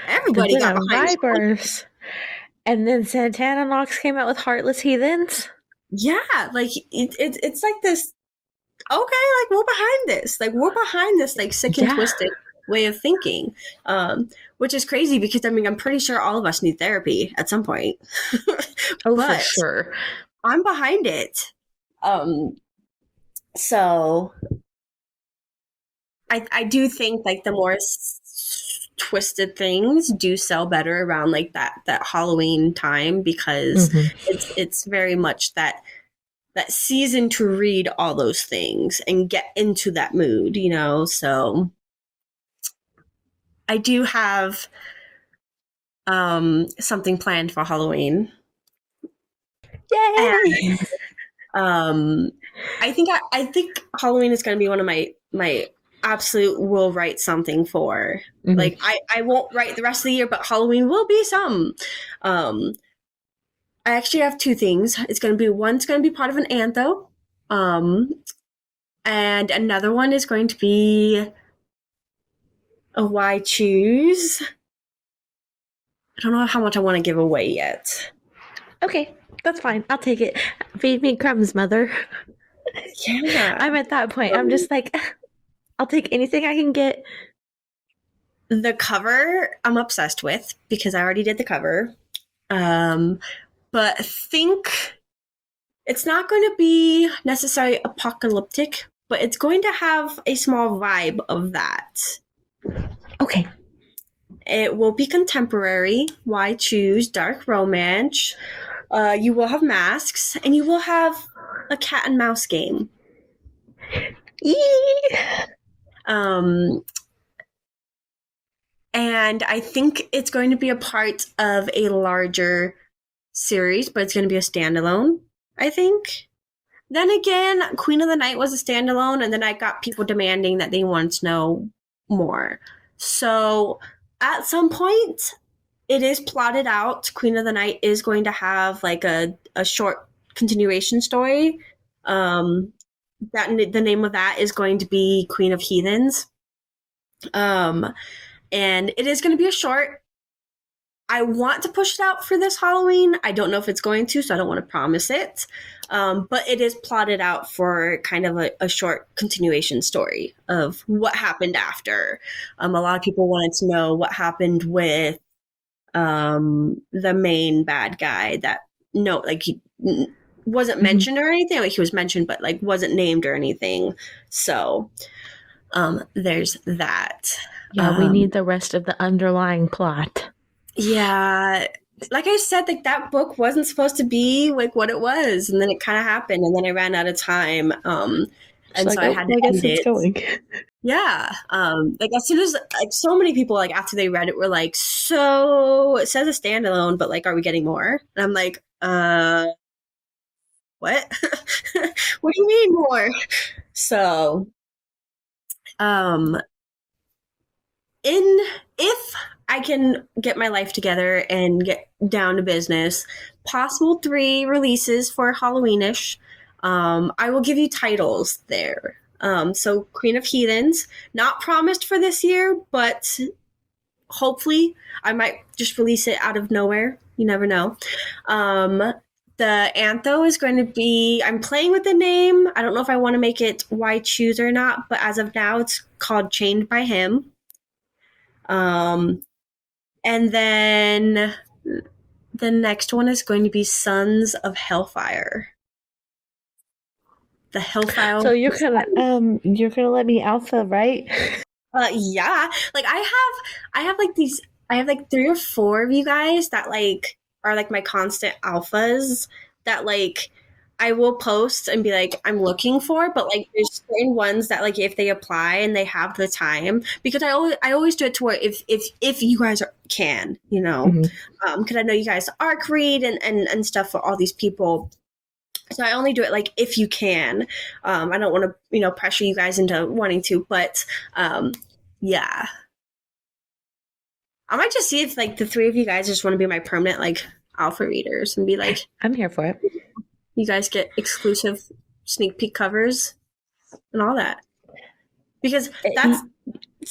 Everybody Den got of behind that one. Vipers. And then Santana Knox came out with Heartless Heathens. Yeah, like it's like this. Okay, like we're behind this. Like we're behind this. Like sick and Yeah. twisted way of thinking, which is crazy because I mean I'm pretty sure all of us need therapy at some point, Oh, for but sure. I'm behind it. Um, so I do think like the more twisted things do sell better around like that Halloween time because Hmm. it's very much that season to read all those things and get into that mood. So I do have something planned for Halloween. And Yay! um I think Halloween is going to be one of my absolute will write something for. Hmm. Like I won't write the rest of the year, but Halloween will be some. Um I actually have two things. One's going to be part of an antho. Um and another one is going to be a why choose. I don't know how much I want to give away yet. Okay, that's fine. I'll take it. Feed me crumbs, mother. Yeah. I'm at that point. I'm Um, just like, I'll take anything I can get. the cover I'm obsessed with because I already did the cover. Um, but I think it's not going to be necessarily apocalyptic, but it's going to have a small vibe of that. Okay. It will be contemporary. Why choose dark romance? You will have masks, and you will have a cat and mouse game. Yee! Um, and I think it's going to be a part of a larger series, but it's going to be a standalone, I think. Then again, Queen of the Night was a standalone, and then I got people demanding that they wanted to know more. So at some point, it is plotted out. Queen of the Night is going to have like a short continuation story. Um, that the name of that is going to be Queen of Heathens. Um, and it is going to be a short. I want to push it out for this Halloween. I don't know if it's going to, so I don't want to promise it. But it is plotted out for kind of a short continuation story of what happened after. A lot of people wanted to know what happened with the main bad guy that, no, like he wasn't Mhm. mentioned or anything. Like he was mentioned, but like wasn't named or anything. So there's that. Yeah, we Um, need the rest of the underlying plot. Yeah, like I said, like that book wasn't supposed to be like what it was, and then it kind of happened, and then I ran out of time, She's and so like, I oh, had to well, I guess end it's it. going. Yeah, like as soon as like so many people like after they read it were like, so it says a standalone, but like, are we getting more? And I'm like, what? What do you mean more? So, um, in if I can get my life together and get down to business, possible 3 releases for Halloweenish. I will give you titles there. So Queen of Heathens, not promised for this year, but hopefully I might just release it out of nowhere. You never know. The Antho is going to be, I'm playing with the name. I don't know if I want to make it Why Choose or not, but as of now, it's called Chained by Him. And then the next one is going to be Sons of Hellfire. The Hellfire. So you're gonna let me alpha, right? Yeah. Like I have like these, I have like 3 or 4 of you guys that like are like my constant alphas that like I will post and be like, I'm looking for, but like there's certain ones that like if they apply and they have the time, because I always do it to where if you guys can, you know, because I know you guys arc read and stuff for all these people. So I only do it like if you can. I don't want to, you know, pressure you guys into wanting to, but yeah. I might just see if like the 3 of you guys just want to be my permanent like alpha readers and be like, I'm here for it. You guys get exclusive sneak peek covers and all that. Because that's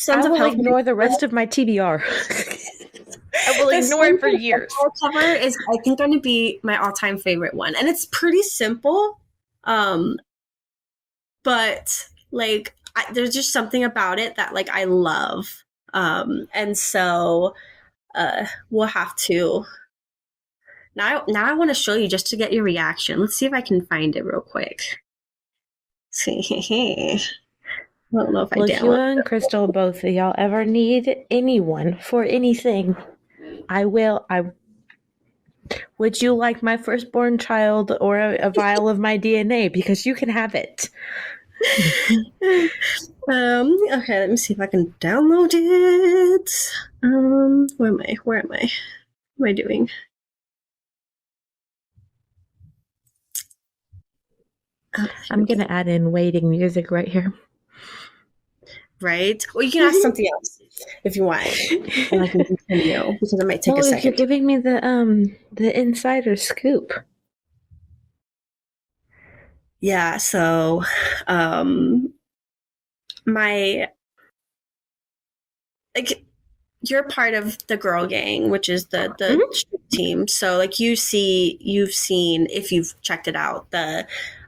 I will ignore the rest of my TBR. I will ignore it for years. Cover is, I think, going to be my all-time favorite one, and it's pretty simple, but like there's just something about it that like I love, and so we'll have to. Now I want to show you just to get your reaction. Let's see if I can find it real quick. See. I don't know if well, if you and Crystal, both of y'all ever need anyone for anything, I will. Would you like my firstborn child or a vial of my DNA? Because you can have it. Okay, let me see if I can download it. Where am I? What am I doing? I'm going to add in waiting music right here. Right? Well, you can ask something else if you want, and I can continue because it might take a second. You're giving me the insider scoop. Yeah. So, you're part of the girl gang, which is the team. So, like you've seen if you've checked it out.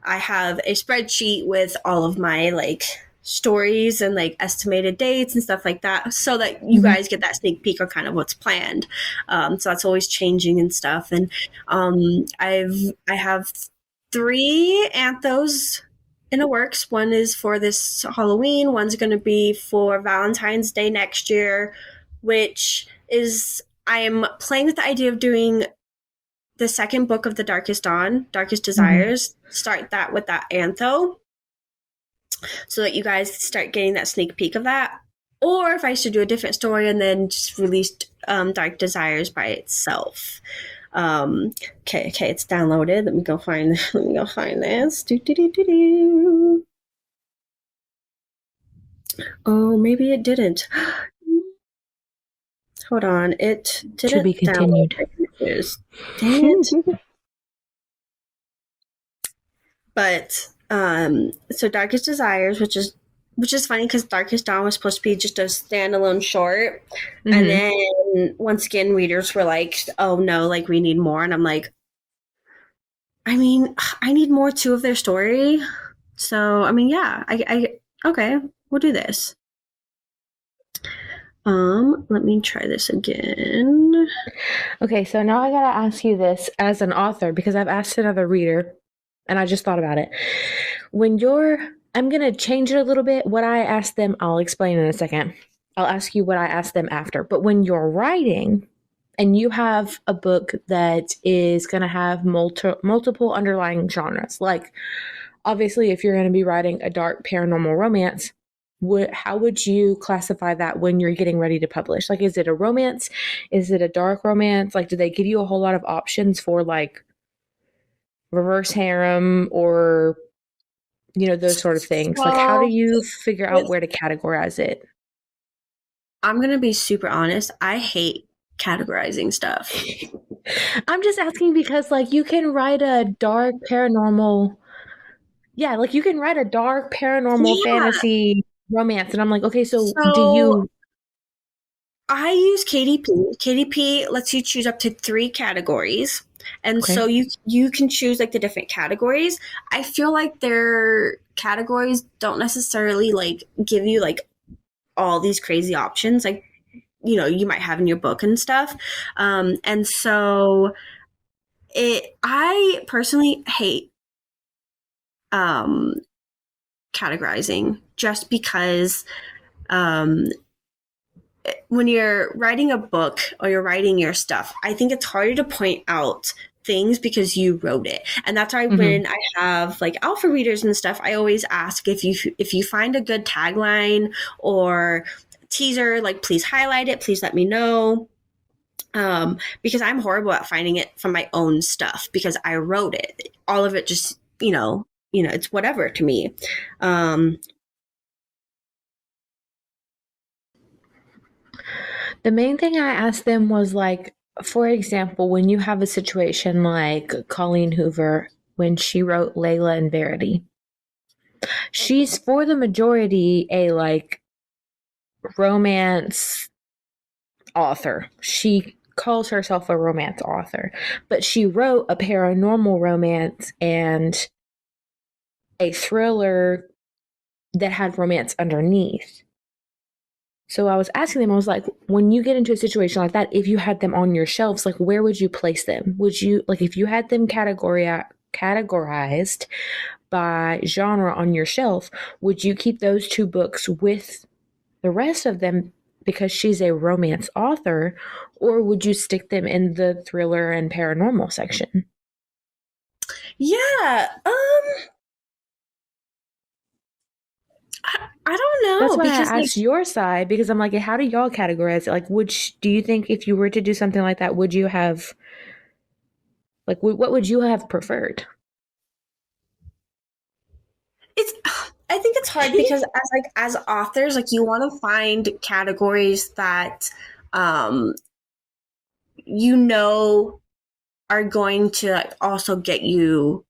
I have a spreadsheet with all of my like stories and like estimated dates and stuff like that, so that you guys get that sneak peek on kind of what's planned. So that's always changing and stuff. And I have 3 anthos in the works. One is for this Halloween. One's going to be for Valentine's Day next year, which is I'm playing with the idea of doing the second book of the Darkest Dawn, Darkest Desires. Start that with that antho, so that you guys start getting that sneak peek of that. Or if I should do a different story and then just release Dark Desires by itself. Okay, it's downloaded. Let me go find this. Oh, maybe it didn't. Hold on, it didn't. To be continued. Dang it. But so Darkest Desires, which is funny because Darkest Dawn was supposed to be just a standalone short, and then once again readers were like, "Oh no, like we need more," and I'm like, I mean, I need more too of their story. So I mean, yeah, I okay, we'll do this. Let me try this again. Okay, so now I gotta ask you this as an author, because I've asked another reader and I just thought about it. I'm gonna change it a little bit. What I asked them, I'll explain in a second. I'll ask you what I asked them after. But when you're writing and you have a book that is gonna have multiple underlying genres, like obviously if you're gonna be writing a dark paranormal romance, how would you classify that when you're getting ready to publish? Like, is it a romance? Is it a dark romance? Like, do they give you a whole lot of options for like reverse harem or, you know, those sort of things? Like, how do you figure out where to categorize it? I'm going to be super honest. I hate categorizing stuff. I'm just asking because like you can write a dark paranormal Yeah, like you can write a dark paranormal Yeah. fantasy romance, and I'm like, okay, so do So you? I use KDP. KDP lets you choose up to 3 categories. And Okay. so you can choose like the different categories. I feel like their categories don't necessarily like give you like all these crazy options like you might have in your book and stuff. And so it I personally hate um categorizing just because um when you're writing a book or you're writing your stuff, I think it's harder to point out things because you wrote it. And that's why Hmm. when I have like alpha readers and stuff, I always ask if you find a good tagline or teaser, like please highlight it, please let me know. Because I'm horrible at finding it from my own stuff because I wrote it. All of it just, it's whatever to me. Um, The main thing I asked them was like, for example, when you have a situation like Colleen Hoover when she wrote Layla and Verity, she's for the majority a like romance author. She calls herself a romance author, but she wrote a paranormal romance and a thriller that had romance underneath. So I was asking them, I was like, when you get into a situation like that, if you had them on your shelves, like where would you place them? Would you like if you had them categorized by genre on your shelf, would you keep those 2 books with the rest of them because she's a romance author, or would you stick them in the thriller and paranormal section? yeah. I don't That's know why I because like asked your side because I'm like, how do y'all categorize it? Like, do you think if you were to do something like that, would you have like what would you have preferred? it's I think it's hard because as authors, like you want to find categories that um you know are going to like also get you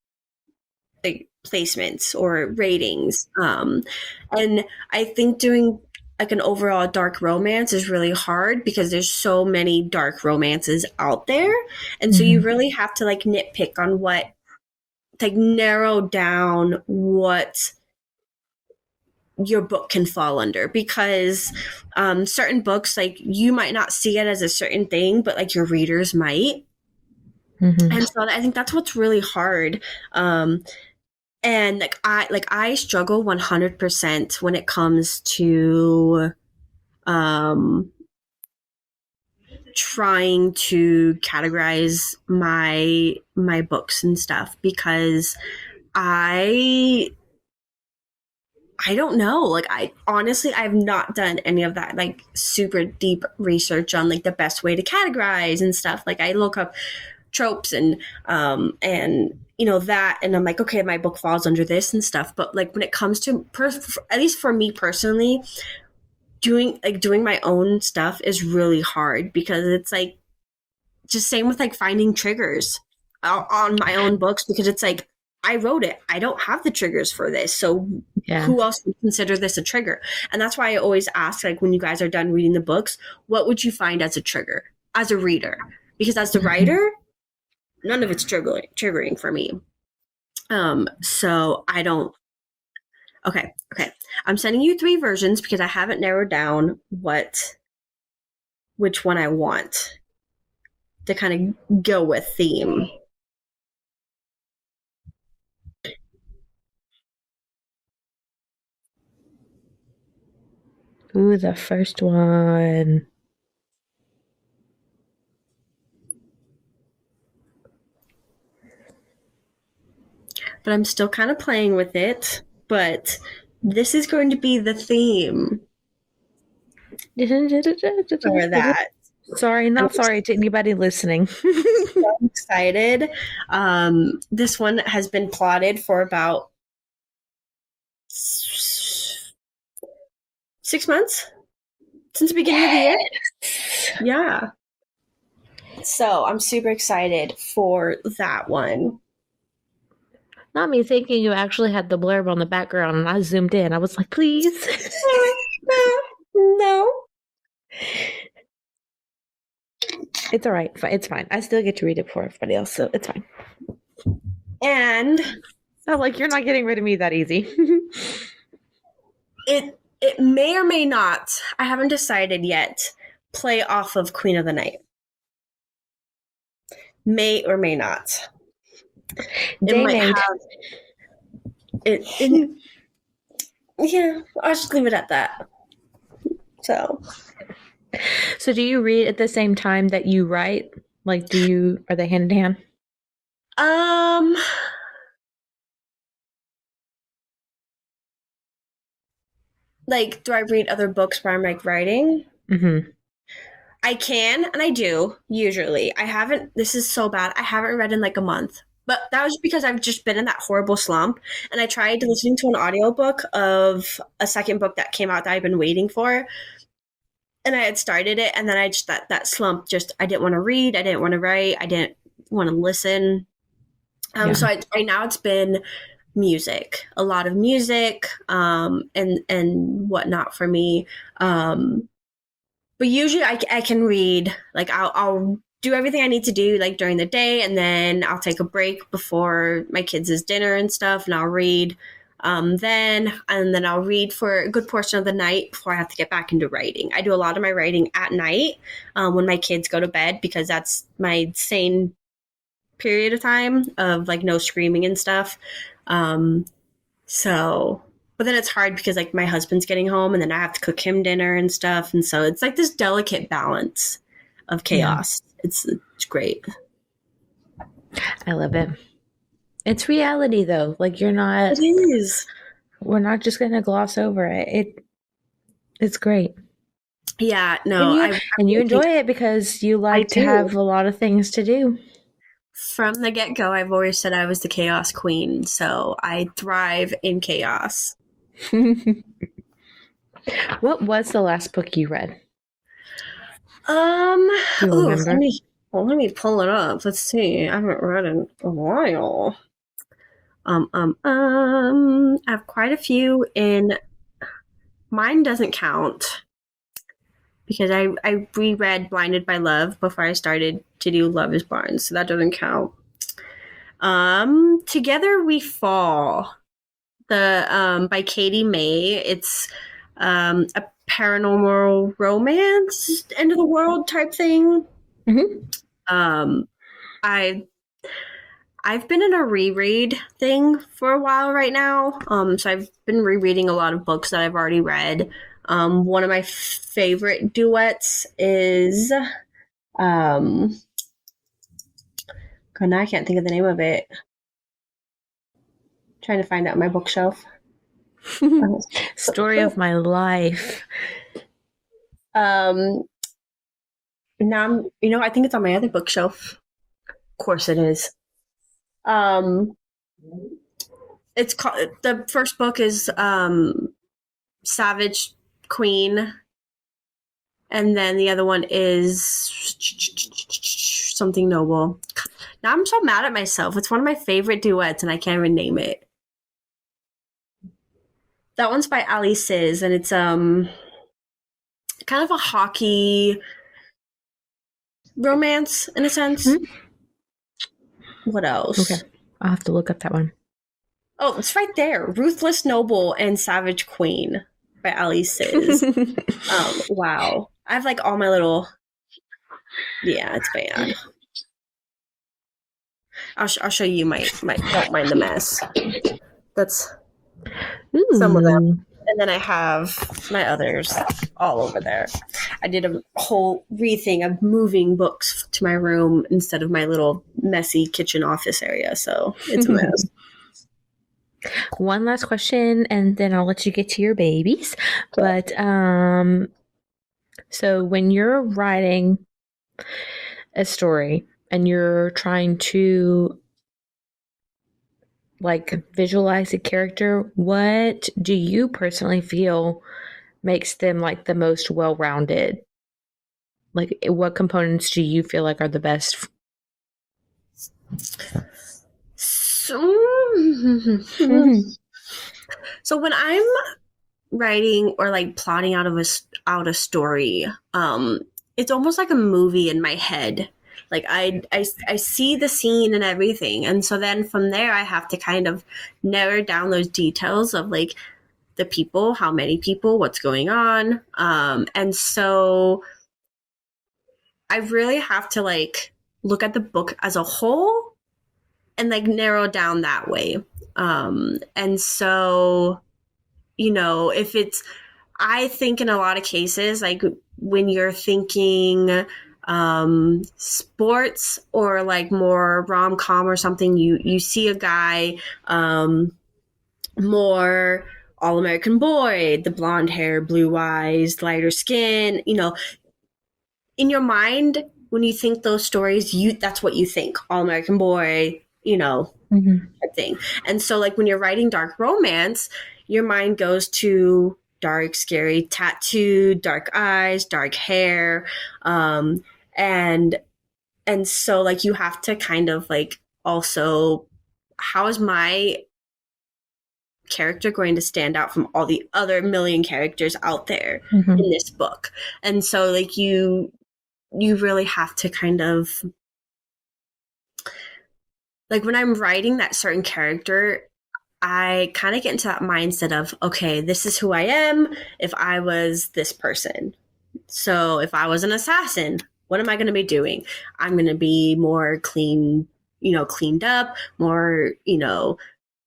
like placements or ratings. And I think doing like an overall dark romance is really hard because there's so many dark romances out there. And so you Mm-hmm. really have to like nitpick on what like narrow down what your book can fall under because certain books like you might not see it as a certain thing but like your readers might. Mm-hmm. And so I think that's what's really hard. And like I struggle 100% when it comes to um trying to categorize my books and stuff because I I don't know. Like I honestly I've not done any of that like super deep research on like the best way to categorize and stuff. Like I look up tropes and that and I'm like okay my book falls under this and stuff but like when it comes to at least for me personally doing my own stuff is really hard because it's like just same with like finding triggers on my own books because it's like I wrote it. I don't have the triggers for this. So Yeah. who else would consider this a trigger? And that's why I always ask like when you guys are done reading the books, what would you find as a trigger as a reader? Because as the Mm-hmm. writer, none of it's triggering for me. So I don't okay. I'm sending you 3 versions because I haven't narrowed down which one I want to kind of go with theme. Ooh, the first one. But I'm still kind of playing with it. But this is going to be the theme for that. Sorry, And not sorry to anybody listening. I'm excited. This one has been plotted for about 6 months since the beginning of the year. Yeah. So I'm super excited for that one. Not me thinking you actually had the blurb on the background, and I zoomed in. I was like, please. No. It's all right. It's fine. I still get to read it for everybody else, so it's fine. And Not like you're not getting rid of me that easy. it may or may not, I haven't decided yet, play off of Queen of the Night. May or may not. It might have it. Yeah, I'll just leave it at that. So do you read at the same time that you write? Like, are they hand in hand? Like, do I read other books while I'm like writing? Mm-hmm. I can, and I do, usually. I haven't, this is so bad, I haven't read in like a month. But that was because I've just been in that horrible slump, and I tried listening to an audiobook of a second book that came out that I've been waiting for. And I had started it, and then I just, that slump, just, I didn't want to read, I didn't want to write, I didn't want to listen. So right now it's been music, a lot of music, and whatnot for me. But usually I can read, like I'll do everything I need to do like during the day, and then I'll take a break before my kids' dinner and stuff, and I'll read then I'll read for a good portion of the night before I have to get back into writing. I do a lot of my writing at night when my kids go to bed, because that's my sane period of time of like no screaming and stuff. But then it's hard because like my husband's getting home, and then I have to cook him dinner and stuff. And so it's like this delicate balance of chaos. Yeah. It's great. I love it. It's reality though. Like you're not. It is. We're not just going to gloss over it. It's great. Yeah, no. And you enjoy it because you like to have a lot of things to do. From the get-go, I've always said I was the chaos queen, so I thrive in chaos. What was the last book you read? Do you remember? Let me pull it up. Let's see. I haven't read in a while. I have quite a few in. Mine doesn't count because I reread Blinded by Love before I started to do Love is Blind, so that doesn't count. Together We Fall, by Katie May. It's a paranormal romance, end of the world type thing. Mm-hmm. I've been in a reread thing for a while right now. So I've been rereading a lot of books that I've already read. One of my favorite duets is God, now I can't think of the name of it. I'm trying to find out my bookshelf. Story of my life. Now I think it's on my other bookshelf. Of course it is. It's called, the first book is Savage Queen, and then the other one is something noble. Now I'm so mad at myself. It's one of my favorite duets, and I can't even name it. That one's by Ali Siz, and it's kind of a hockey romance in a sense. Mm-hmm. What else? Okay, I'll have to look up that one. Oh, it's right there. Ruthless Noble and Savage Queen by Ali Siz. Wow. I have like all my little... Yeah, it's bad. I'll show you my Don't Mind the Mess. That's some of them. And then I have my others all over there. I did a whole thing of moving books to my room instead of my little messy kitchen office area. So it's a mess. One last question, and then I'll let you get to your babies. But so when you're writing a story and you're trying to like visualize a character, what do you personally feel makes them like the most well-rounded? Like what components do you feel like are the best? So when I'm writing or like plotting out a story, it's almost like a movie in my head. Like I see the scene and everything, and so then from there I have to kind of narrow down those details of like the people, how many people, what's going on, and so I really have to like look at the book as a whole and like narrow down that way. And so, you know, if it's, I think in a lot of cases, like when you're thinking sports or like more rom-com or something, you see a guy more all-American boy, the blonde hair, blue eyes, lighter skin, you know, in your mind when you think those stories, that's what you think, all-American boy, you know, type thing. And so like when you're writing dark romance, your mind goes to dark, scary, tattooed, dark eyes, dark hair, and so like you have to kind of like also, how is my character going to stand out from all the other million characters out there in this book? And so like you really have to kind of, like when I'm writing that certain character, I kind of get into that mindset of, okay, this is who I am if I was this person. So if I was an assassin, what am I going to be doing? I'm going to be more clean, you know, cleaned up, more, you know,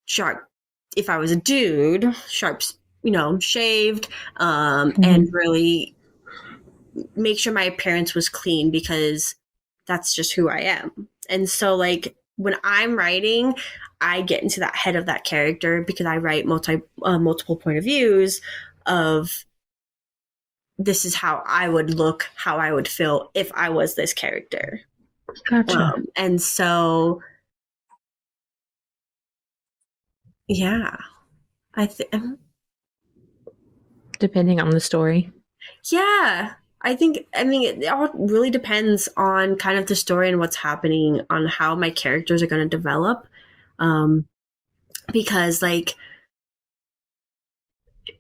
sharp. If I was a dude, sharp, you know, shaved, and really make sure my appearance was clean because that's just who I am. And so like when I'm writing, I get into that head of that character because I write multiple point of views of, this is how I would look, how I would feel if I was this character. Gotcha. And so, yeah, I think, Depending on the story. yeah, I mean, it all really depends on kind of the story and what's happening on how my characters are going to develop. Because like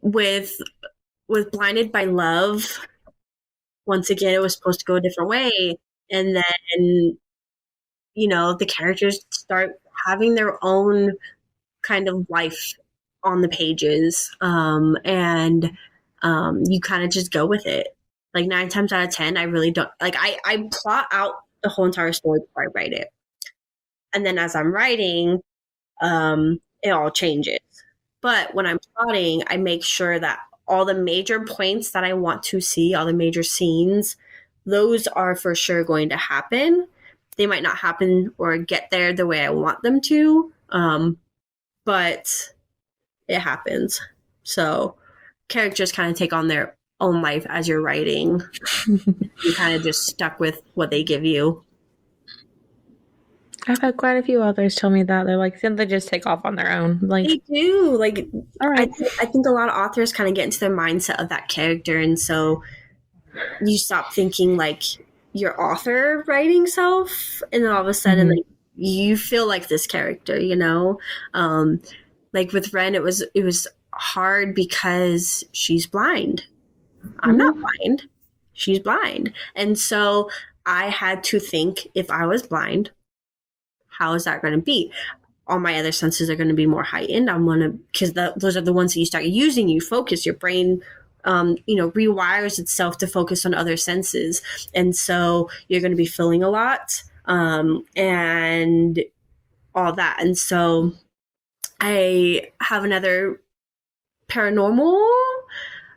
with Blinded by Love, once again, it was supposed to go a different way. And then, you know, the characters start having their own kind of life on the pages. And you kind of just go with it. Like 9 times out of 10, I really don't, like, I plot out the whole entire story before I write it. And then as I'm writing, it all changes. But when I'm plotting, I make sure that all the major points that I want to see, all the major scenes, those are for sure going to happen. They might not happen or get there the way I want them to, but it happens. So characters kind of take on their own life as you're writing. You kind of just stuck with what they give you. I've had quite a few authors tell me that. They're like, then they just take off on their own. Like, They do. Like, all right. I think a lot of authors kind of get into their mindset of that character. And so you stop thinking like your author writing self. And then all of a sudden, like, you feel like this character, you know? Like with Ren, it was hard because she's blind. I'm not blind. She's blind. And so I had to think, if I was blind, how is that going to be? All my other senses are going to be more heightened. I'm going to, because those are the ones that you start using. You focus, your brain, you know, rewires itself to focus on other senses. And so you're going to be feeling a lot, and all that. And so I have another paranormal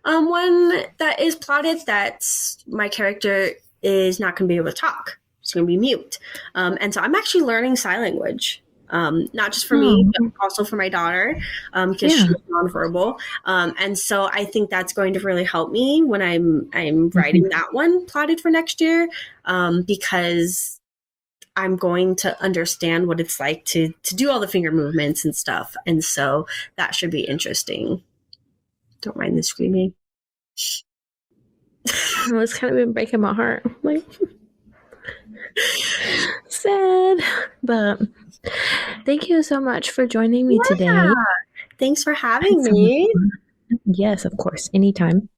one that is plotted that my character is not going to be able to talk. She's going to be mute. And so I'm actually learning sign language. Not just for me, but also for my daughter, because she's nonverbal. And so I think that's going to really help me when I'm writing that one plotted for next year, because I'm going to understand what it's like to do all the finger movements and stuff. And so that should be interesting. Don't mind the screaming. Well, it's kind of been breaking my heart. Like, sad. But Thank you so much for joining me Yeah. today. Thanks for I had having so much me. fun. Yes, of course. Anytime.